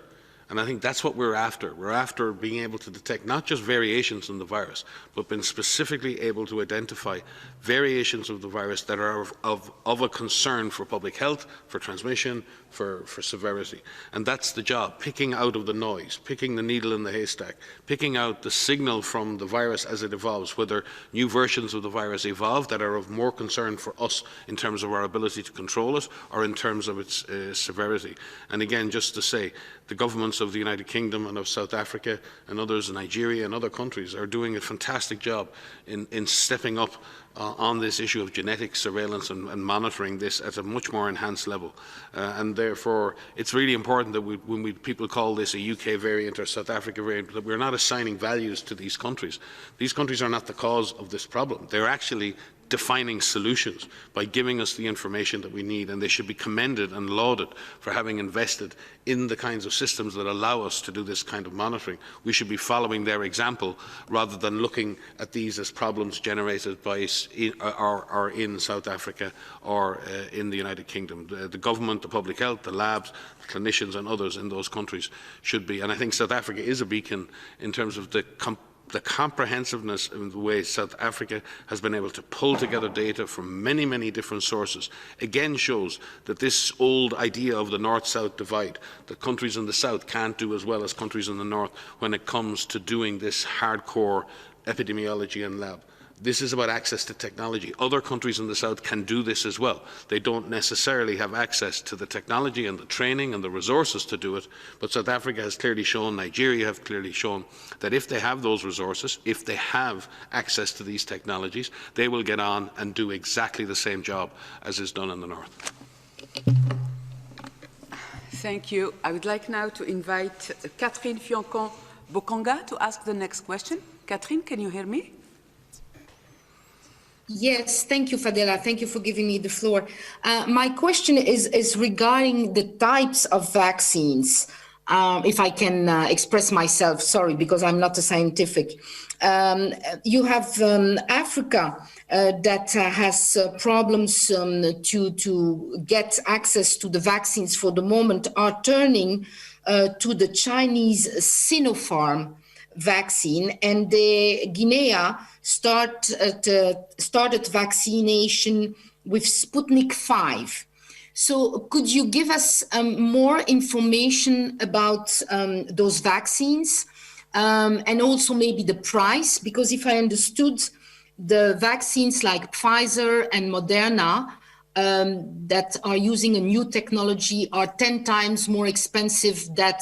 And I think that's what we're after. We're after being able to detect not just variations in the virus, but being specifically able to identify variations of the virus that are of a concern for public health, for transmission, for severity. And that's the job, picking out of the noise, picking the needle in the haystack, picking out the signal from the virus as it evolves, whether new versions of the virus evolve that are of more concern for us in terms of our ability to control it or in terms of its severity. And again, just to say, the governments of the United Kingdom and of South Africa and others in Nigeria and other countries are doing a fantastic job in stepping up on this issue of genetic surveillance and monitoring this at a much more enhanced level. And therefore, it's really important that when people call this a UK variant or South Africa variant, that we're not assigning values to these countries. These countries are not the cause of this problem. They're actually defining solutions by giving us the information that we need, and they should be commended and lauded for having invested in the kinds of systems that allow us to do this kind of monitoring. We should be following their example rather than looking at these as problems generated by or in South Africa or in the United Kingdom. The government, the public health, the labs, the clinicians and others in those countries should be, and I think South Africa is a beacon in terms of the comprehensiveness in the way South Africa has been able to pull together data from many, many different sources, again shows that this old idea of the North-South divide, that countries in the South can't do as well as countries in the North when it comes to doing this hardcore epidemiology and lab. This is about access to technology. Other countries in the South can do this as well. They don't necessarily have access to the technology and the training and the resources to do it, but South Africa has clearly shown, Nigeria have clearly shown, that if they have those resources, if they have access to these technologies, they will get on and do exactly the same job as is done in the North. Thank you. I would like now to invite Catherine Fioncon-Bokonga to ask the next question. Catherine, can you hear me? Yes, thank you, Fadela. Thank you for giving me the floor. My question is regarding the types of vaccines. If I can express myself, sorry, because I'm not a scientific. You have Africa that has problems to get access to the vaccines for the moment, are turning to the Chinese Sinopharm vaccine, and the Guinea started vaccination with Sputnik 5. So could you give us more information about those vaccines and also maybe the price? Because if I understood, the vaccines like Pfizer and Moderna that are using a new technology are 10 times more expensive than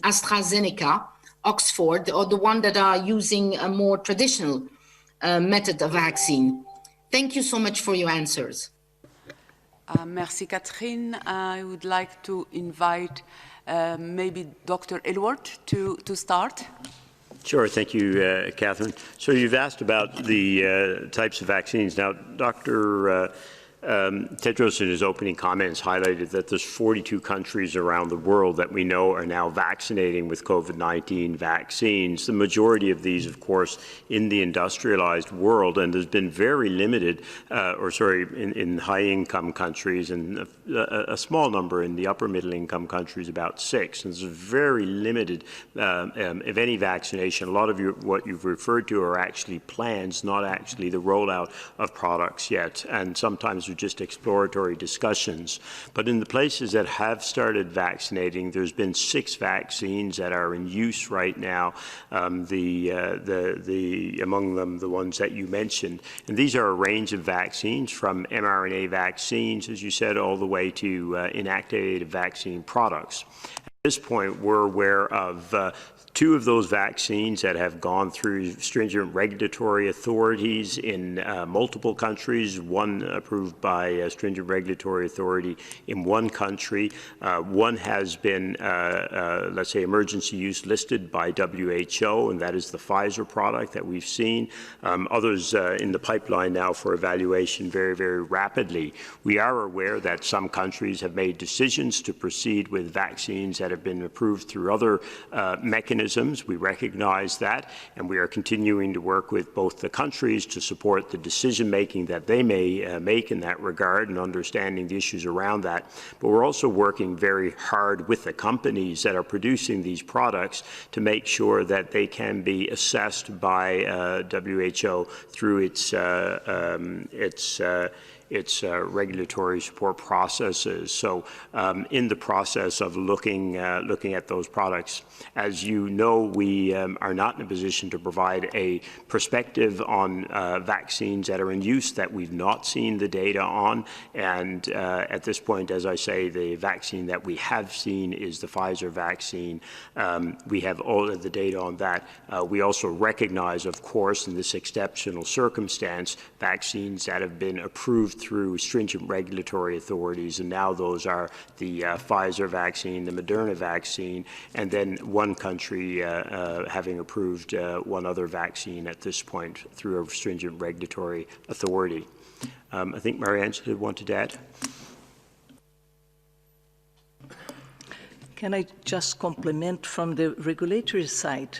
AstraZeneca, Oxford, or the one that are using a more traditional method of vaccine. Thank you so much for your answers. Merci, Catherine. I would like to invite maybe Dr. Elward to start. Sure. Thank you, Catherine. So you've asked about the types of vaccines. Now, Dr. Tedros in his opening comments highlighted that there's 42 countries around the world that we know are now vaccinating with COVID-19 vaccines. The majority of these, of course, in the industrialized world, and there's been very limited, in high-income countries and a small number in the upper middle-income countries, about 6. And there's very limited, if any, vaccination. A lot of what you've referred to are actually plans, not actually the rollout of products yet. And sometimes just exploratory discussions. But in the places that have started vaccinating, there's been 6 vaccines that are in use right now, among them the ones that you mentioned. And these are a range of vaccines, from mRNA vaccines, as you said, all the way to inactivated vaccine products. At this point, we're aware of 2 of those vaccines that have gone through stringent regulatory authorities in multiple countries, one approved by a stringent regulatory authority in one country. One has been, let's say, emergency use listed by WHO, and that is the Pfizer product that we've seen. Others in the pipeline now for evaluation very, very rapidly. We are aware that some countries have made decisions to proceed with vaccines that have been approved through other mechanisms. We recognize that, and we are continuing to work with both the countries to support the decision-making that they may make in that regard and understanding the issues around that. But we're also working very hard with the companies that are producing these products to make sure that they can be assessed by WHO through its regulatory support processes. So in the process of looking at those products, as you know, we are not in a position to provide a perspective on vaccines that are in use that we've not seen the data on. And at this point, as I say, the vaccine that we have seen is the Pfizer vaccine. We have all of the data on that. We also recognize, of course, in this exceptional circumstance, vaccines that have been approved through stringent regulatory authorities, and now those are the Pfizer vaccine, the Moderna vaccine, and then one country having approved one other vaccine at this point through a stringent regulatory authority. I think Mariangela wanted to add. Can I just compliment from the regulatory side?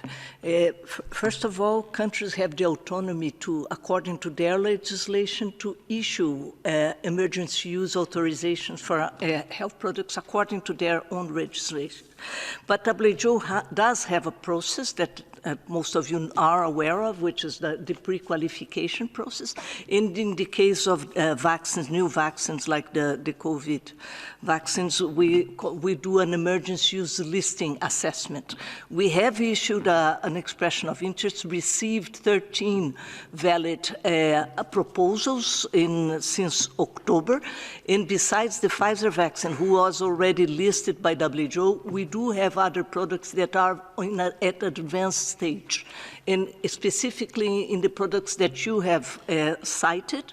First of all, countries have the autonomy to, according to their legislation, to issue emergency use authorizations for health products according to their own legislation. But WHO does have a process that most of you are aware of, which is the pre-qualification process. And in the case of vaccines, new vaccines like the COVID vaccines, we do an emergency use listing assessment. We have issued an expression of interest, received 13 valid proposals since October. And besides the Pfizer vaccine, who was already listed by WHO, we do have other products that are at advanced stage. And specifically in the products that you have cited,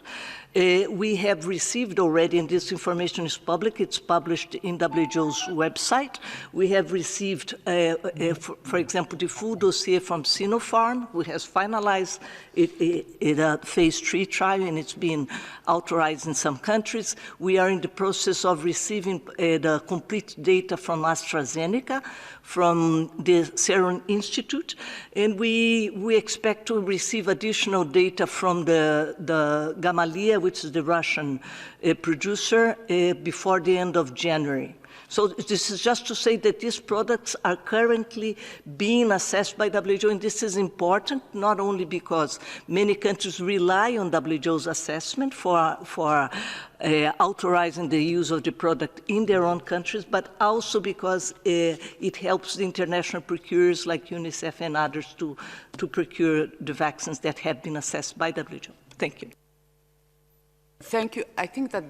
we have received already, and this information is public, it's published in WHO's website. We have received, for example, the full dossier from Sinopharm, who has finalized a phase 3 trial, and it's been authorized in some countries. We are in the process of receiving the complete data from AstraZeneca, from the Serum Institute, and we expect to receive additional data from the Gamaleya, which is the Russian producer, before the end of January. So this is just to say that these products are currently being assessed by WHO, and this is important not only because many countries rely on WHO's assessment for authorizing the use of the product in their own countries, but also because it helps the international procurers like UNICEF and others to procure the vaccines that have been assessed by WHO. Thank you. Thank you. I think that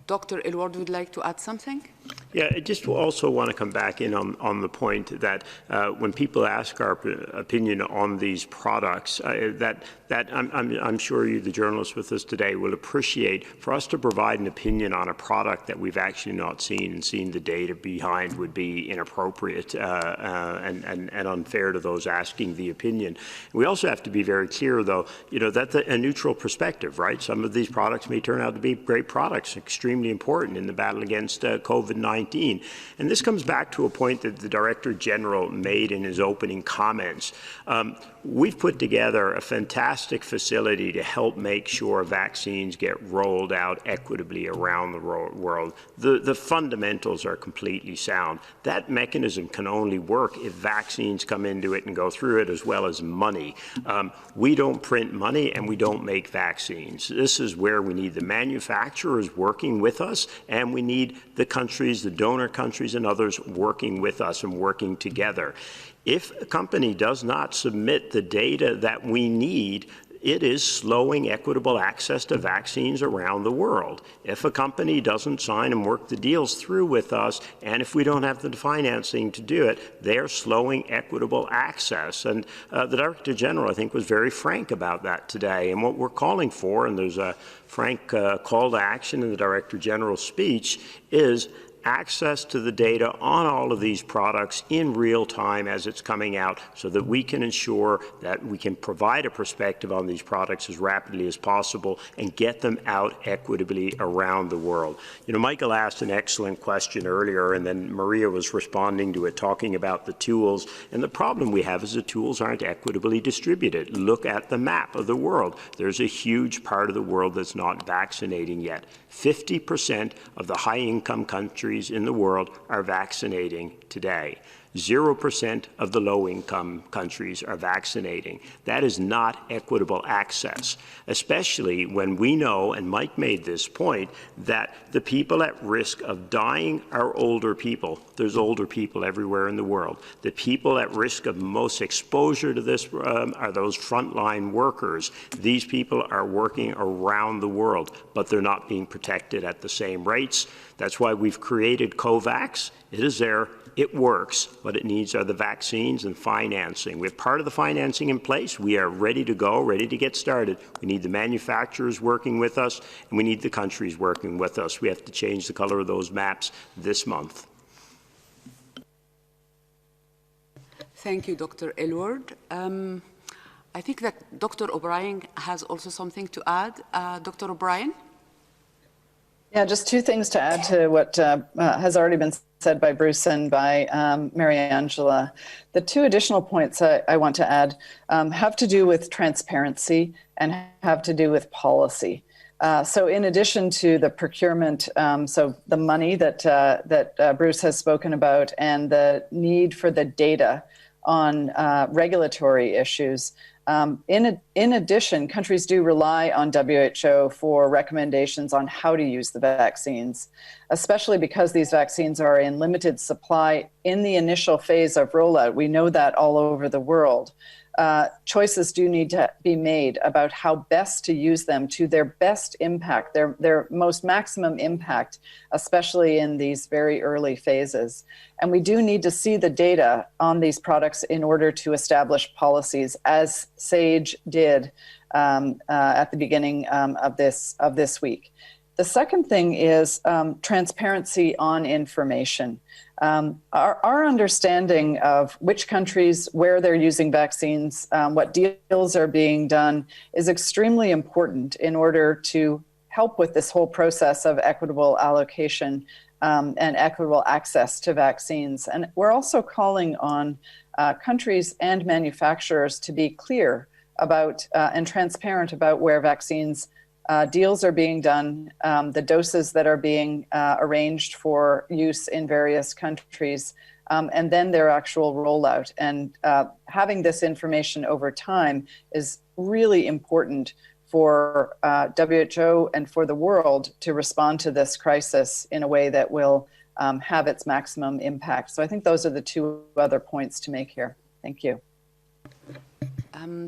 Dr. Aylward would like to add something. Yeah, I just also want to come back in on the point that when people ask our opinion on these products, I'm sure you, the journalists with us today, will appreciate for us to provide an opinion on a product that we've actually not seen and seen the data behind would be inappropriate and unfair to those asking the opinion. We also have to be very clear, though, that's a neutral perspective, right? Some of these products may turn out to be great products, extremely important in the battle against COVID-19. And this comes back to a point that the Director General made in his opening comments. We've put together a fantastic facility to help make sure vaccines get rolled out equitably around the world. The fundamentals are completely sound. That mechanism can only work if vaccines come into it and go through it, as well as money. We don't print money and we don't make vaccines. This is where we need the manufacturers working with us, and we need the countries, the donor countries and others working with us and working together. If a company does not submit the data that we need, it is slowing equitable access to vaccines around the world. If a company doesn't sign and work the deals through with us, and if we don't have the financing to do it, they're slowing equitable access. And the Director General, I think, was very frank about that today. And what we're calling for, and there's a frank call to action in the Director General's speech, is access to the data on all of these products in real time as it's coming out, so that we can ensure that we can provide a perspective on these products as rapidly as possible and get them out equitably around the world. Michael asked an excellent question earlier, and then Maria was responding to it, talking about the tools. And the problem we have is the tools aren't equitably distributed. Look at the map of the world. There's a huge part of the world that's not vaccinating yet. 50% of the high-income countries in the world are vaccinating today. 0% of the low-income countries are vaccinating. That is not equitable access, especially when we know, and Mike made this point, that the people at risk of dying are older people. There's older people everywhere in the world. The people at risk of most exposure to this are those frontline workers. These people are working around the world, but they're not being protected at the same rates. That's why we've created COVAX. It is there. It works. What it needs are the vaccines and financing. We have part of the financing in place. We are ready to go, ready to get started. We need the manufacturers working with us, and we need the countries working with us. We have to change the color of those maps this month. Thank you, Dr. Aylward. I think that Dr. O'Brien has also something to add. Dr. O'Brien? Yeah, just two things to add to what has already been said by Bruce and by Mariangela. The two additional points I want to add have to do with transparency and have to do with policy. So in addition to the procurement, so the money that Bruce has spoken about and the need for the data on regulatory issues, in addition, countries do rely on WHO for recommendations on how to use the vaccines, especially because these vaccines are in limited supply in the initial phase of rollout. We know that all over the world. Choices do need to be made about how best to use them to their best impact, their most maximum impact, especially in these very early phases. And we do need to see the data on these products in order to establish policies, as SAGE did at the beginning of this week. The second thing is transparency on information. Our understanding of which countries, where they're using vaccines, what deals are being done is extremely important in order to help with this whole process of equitable allocation and equitable access to vaccines. And we're also calling on countries and manufacturers to be clear about and transparent about where vaccines deals are being done, the doses that are being arranged for use in various countries, and then their actual rollout. And having this information over time is really important for WHO and for the world to respond to this crisis in a way that will have its maximum impact. So I think those are the two other points to make here. Thank you.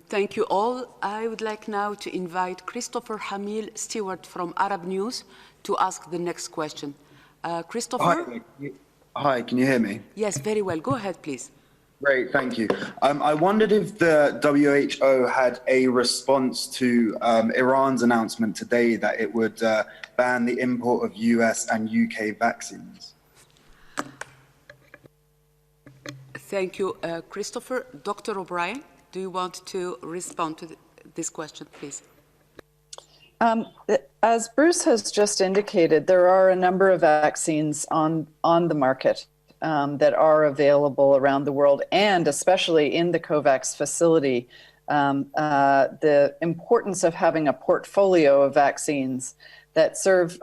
Thank you all. I would like now to invite Christopher Hamil Stewart from Arab News to ask the next question. Christopher? Hi, can you hear me? Yes, very well. Go ahead, please. Great, thank you. I wondered if the WHO had a response to Iran's announcement today that it would ban the import of US and UK vaccines. Thank you, Christopher. Dr. O'Brien, do you want to respond to this question, please? As Bruce has just indicated, there are a number of vaccines on the market that are available around the world, and especially in the COVAX facility. The importance of having a portfolio of vaccines that serve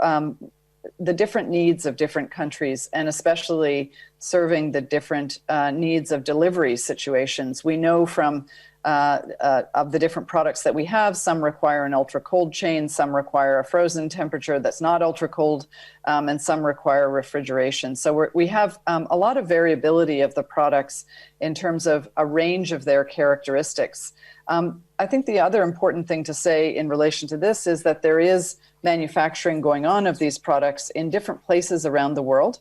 the different needs of different countries, and especially serving the different needs of delivery situations. We know from of the different products that we have, some require an ultra cold chain, some require a frozen temperature that's not ultra cold, and some require refrigeration. So we have a lot of variability of the products in terms of a range of their characteristics. I think the other important thing to say in relation to this is that there is manufacturing going on of these products in different places around the world.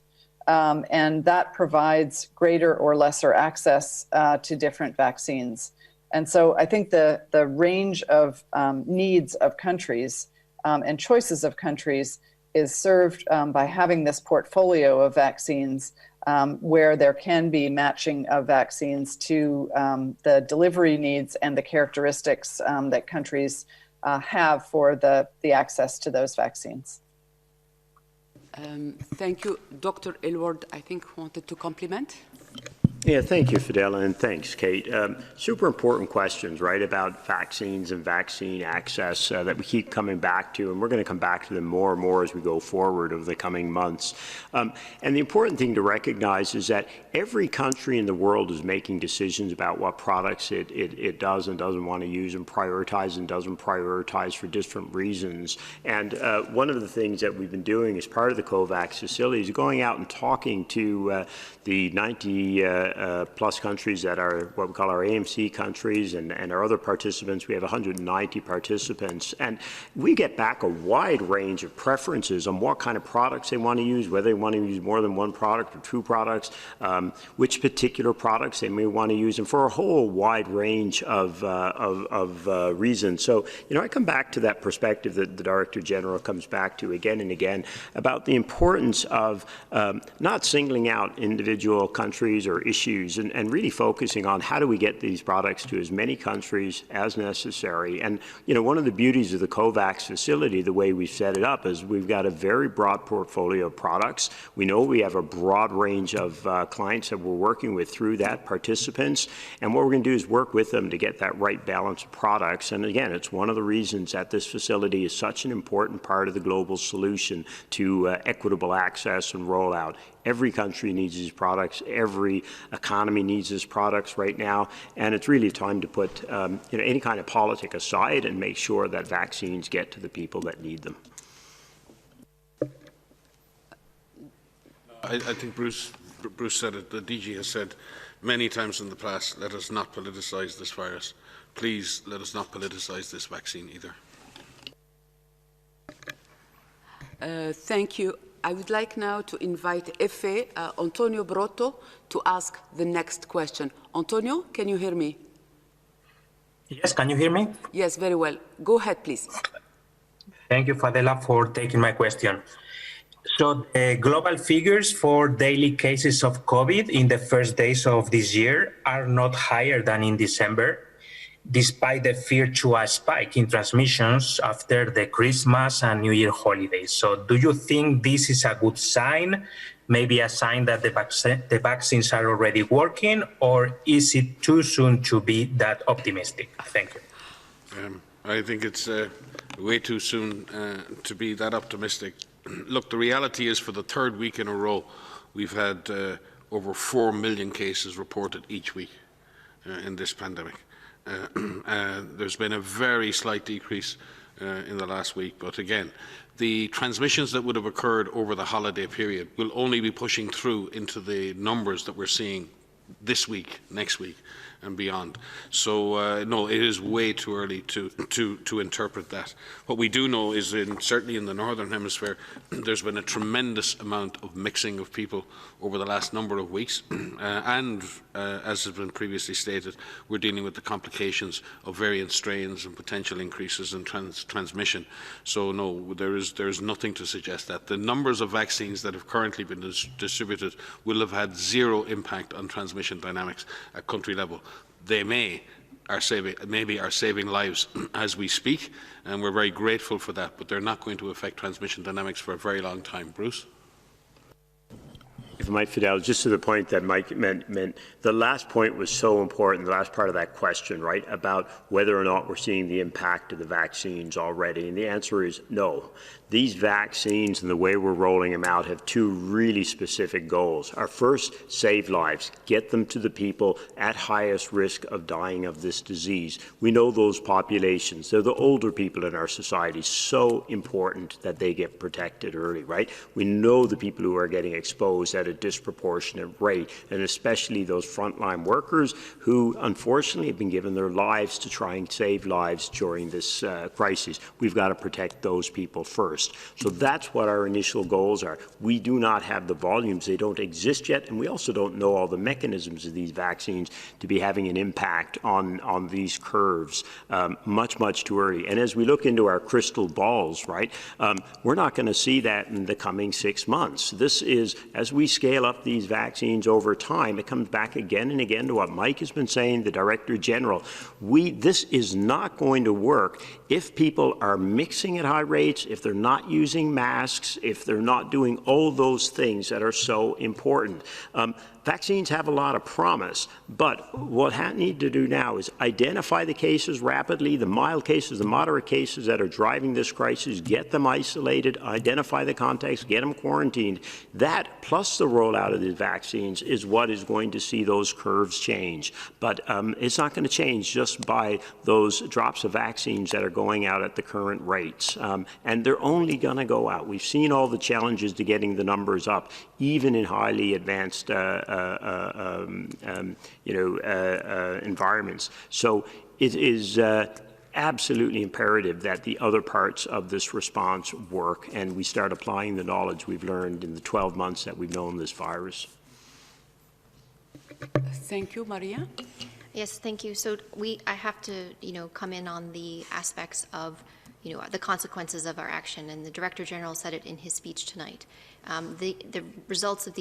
And that provides greater or lesser access to different vaccines. And so I think the range of needs of countries and choices of countries is served by having this portfolio of vaccines where there can be matching of vaccines to the delivery needs and the characteristics that countries have for the access to those vaccines. Thank you. Dr. Aylward, I think, wanted to compliment. Yeah, thank you, Fidela, and thanks, Kate. Super important questions, right, about vaccines and vaccine access that we keep coming back to, and we're going to come back to them more and more as we go forward over the coming months. And the important thing to recognize is that every country in the world is making decisions about what products it does and doesn't want to use, and prioritize and doesn't prioritize for different reasons. And one of the things that we've been doing as part of the COVAX facility is going out and talking to the 90 plus countries that are what we call our AMC countries, and our other participants. We have 190 participants, and we get back a wide range of preferences on what kind of products they want to use, whether they want to use more than one product or two products, which particular products they may want to use, and for a whole wide range of reasons. So, I come back to that perspective that the Director General comes back to again and again about the importance of not singling out individual countries or issues, and really focusing on how do we get these products to as many countries as necessary. And, one of the beauties of the COVAX facility, the way we've set it up, is we've got a very broad portfolio of products. We know we have a broad range of clients that we're working with through that, participants, and what we're going to do is work with them to get that right balance of products. And again, it's one of the reasons that this facility is such an important part of the global solution to equitable access and rollout. Every country needs these products. Every economy needs these products right now. And it's really time to put any kind of politic aside and make sure that vaccines get to the people that need them. I think Bruce said it. The DG has said many times in the past, let us not politicize this virus. Please let us not politicize this vaccine either. Thank you. I would like now to invite Efe Antonio Brotto to ask the next question. Antonio, can you hear me? Yes, can you hear me? Yes, very well. Go ahead, please. Thank you, Fadela, for taking my question. So the global figures for daily cases of COVID in the first days of this year are not higher than in December, despite the fear to a spike in transmissions after the Christmas and New Year holidays. So do you think this is a good sign, maybe a sign that the vaccines are already working, or is it too soon to be that optimistic? Thank you. I think it's Way too soon to be that optimistic. Look, the reality is for the third week in a row, we've had over 4 million cases reported each week in this pandemic. There's been a very slight decrease in the last week, but again, the transmissions that would have occurred over the holiday period will only be pushing through into the numbers that we're seeing this week, next week, and beyond. So no, it is way too early to interpret that. What we do know is, certainly in the Northern Hemisphere, there's been a tremendous amount of mixing of people over the last number of weeks, and as has been previously stated, we're dealing with the complications of variant strains and potential increases in transmission. So no, there is nothing to suggest that. The numbers of vaccines that have currently been distributed will have had zero impact on transmission dynamics at country level. They maybe are saving lives as we speak, and we're very grateful for that, but they're not going to affect transmission dynamics for a very long time. Bruce? If I might, Fidel, just to the point that Mike meant, the last point was so important, the last part of that question, right, about whether or not we're seeing the impact of the vaccines already, and the answer is no. These vaccines and the way we're rolling them out have two really specific goals. Our first, save lives, get them to the people at highest risk of dying of this disease. We know those populations, they're the older people in our society, so important that they get protected early, right? We know the people who are getting exposed at a disproportionate rate, and especially those frontline workers who unfortunately have been given their lives to try and save lives during this crisis. We've got to protect those people first. So that's what our initial goals are. We do not have the volumes. They don't exist yet, and we also don't know all the mechanisms of these vaccines to be having an impact on these curves much too early. And as we look into our crystal balls, right, we're not going to see that in the coming 6 months. This is, as we scale up these vaccines over time, it comes back again and again to what Mike has been saying, the Director General. This is not going to work if people are mixing at high rates, if they're not using masks, if they're not doing all those things that are so important. Vaccines have a lot of promise, but what we need to do now is identify the cases rapidly, the mild cases, the moderate cases that are driving this crisis, get them isolated, identify the contacts, get them quarantined. That, plus the rollout of the vaccines, is what is going to see those curves change. But it's not going to change just by those drops of vaccines that are going out at the current rates. And they're only going to go out. We've seen all the challenges to getting the numbers up, even in highly advanced environments. So it is absolutely imperative that the other parts of this response work, and we start applying the knowledge we've learned in the 12 months that we've known this virus. Thank you, Maria. Yes, thank you. So I have to, come in on the aspects of, the consequences of our action, and the Director General said it in his speech tonight. The results of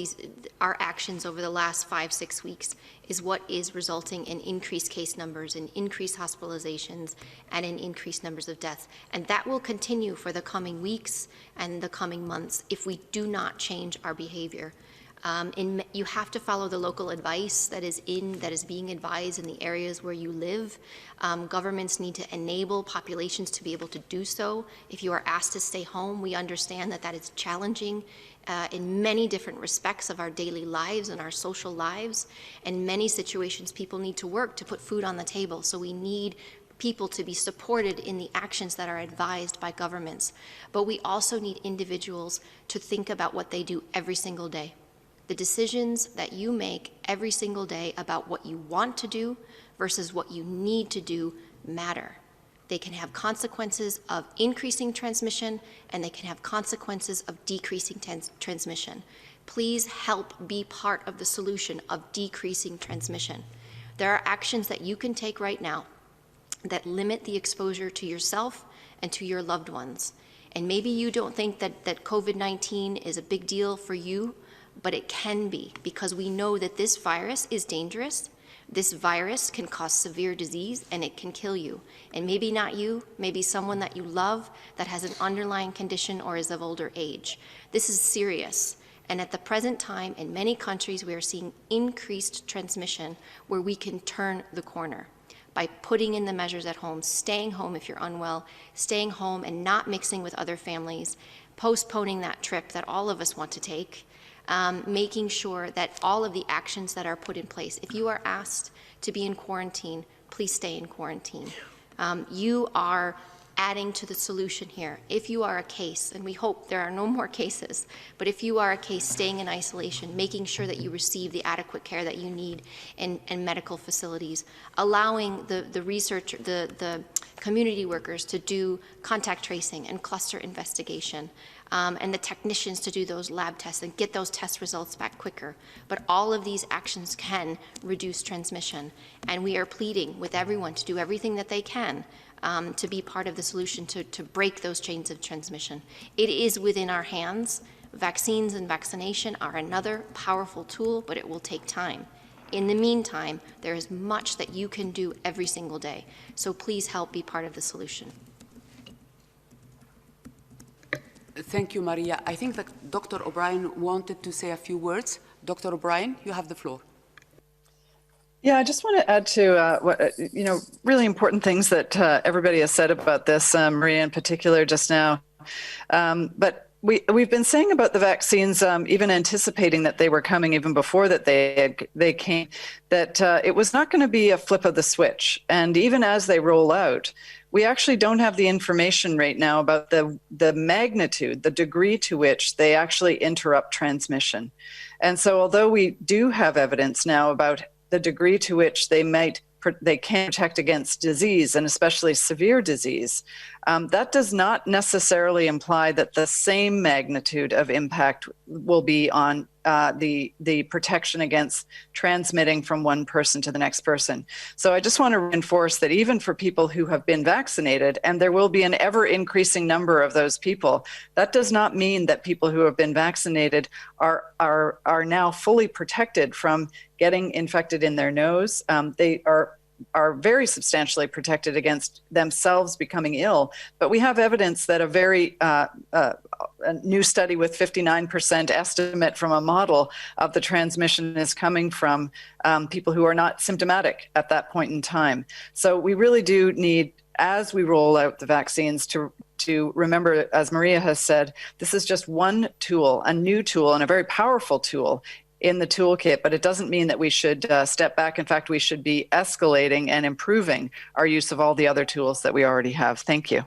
our actions over the last 5-6 weeks is what is resulting in increased case numbers, in increased hospitalizations, and in increased numbers of deaths. And that will continue for the coming weeks and the coming months if we do not change our behavior. You have to follow the local advice that is being advised in the areas where you live. Governments need to enable populations to be able to do so. If you are asked to stay home, we understand that is challenging in many different respects of our daily lives and our social lives. In many situations, people need to work to put food on the table, so we need people to be supported in the actions that are advised by governments. But we also need individuals to think about what they do every single day. The decisions that you make every single day about what you want to do versus what you need to do matter. They can have consequences of increasing transmission, and they can have consequences of decreasing transmission. Please help be part of the solution of decreasing transmission. There are actions that you can take right now that limit the exposure to yourself and to your loved ones. And maybe you don't think that COVID-19 is a big deal for you, but it can be, because we know that this virus is dangerous. This virus can cause severe disease, and it can kill you. And maybe not you, maybe someone that you love that has an underlying condition or is of older age. This is serious. And at the present time, in many countries, we are seeing increased transmission where we can turn the corner. by putting in the measures at home, staying home if you're unwell, staying home and not mixing with other families, postponing that trip that all of us want to take, making sure that all of the actions that are put in place, if you are asked to be in quarantine, please stay in quarantine. You are adding to the solution here. If you are a case, and we hope there are no more cases, but if you are a case staying in isolation, making sure that you receive the adequate care that you need in medical facilities, allowing the research, the community workers to do contact tracing and cluster investigation, and the technicians to do those lab tests and get those test results back quicker. But all of these actions can reduce transmission, and we are pleading with everyone to do everything that they can to be part of the solution to break those chains of transmission. It is within our hands. Vaccines and vaccination are another powerful tool, but it will take time. In the meantime, there is much that you can do every single day. So please help be part of the solution. Thank you, Maria. I think that Dr. O'Brien wanted to say a few words. Dr. O'Brien, you have the floor. Yeah, I just want to add to what really important things that everybody has said about this, Maria in particular just now. But we've been saying about the vaccines, even anticipating that they were coming, even before that they came, that it was not going to be a flip of the switch. And even as they roll out, we actually don't have the information right now about the magnitude, the degree to which they actually interrupt transmission. And so although we do have evidence now about the degree to which they can protect against disease, and especially severe disease, that does not necessarily imply that the same magnitude of impact will be on the protection against transmitting from one person to the next person. So I just want to reinforce that even for people who have been vaccinated, and there will be an ever-increasing number of those people, that does not mean that people who have been vaccinated are now fully protected from getting infected in their nose. They are very substantially protected against themselves becoming ill. But we have evidence that a new study with 59% estimate from a model of the transmission is coming from people who are not symptomatic at that point in time. So we really do need, as we roll out the vaccines, to remember, as Maria has said, this is just one tool, a new tool and a very powerful tool in the toolkit, but it doesn't mean that we should step back. In fact, we should be escalating and improving our use of all the other tools that we already have. Thank you.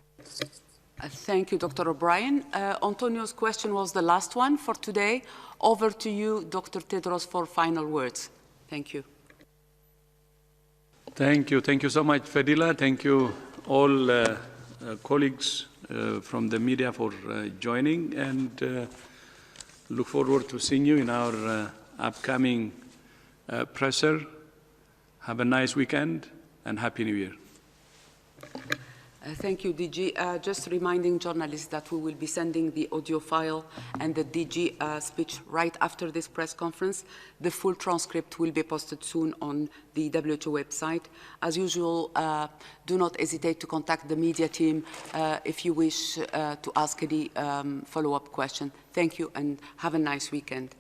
Thank you, Dr. O'Brien. Antonio's question was the last one for today. Over to you, Dr. Tedros, for final words. Thank you. Thank you. Thank you so much, Fadila. Thank you all colleagues from the media for joining, and look forward to seeing you in our upcoming presser. Have a nice weekend and Happy New Year. Thank you, DG. Just reminding journalists that we will be sending the audio file and the DG speech right after this press conference. The full transcript will be posted soon on the WHO website. As usual, do not hesitate to contact the media team if you wish to ask any follow-up question. Thank you and have a nice weekend.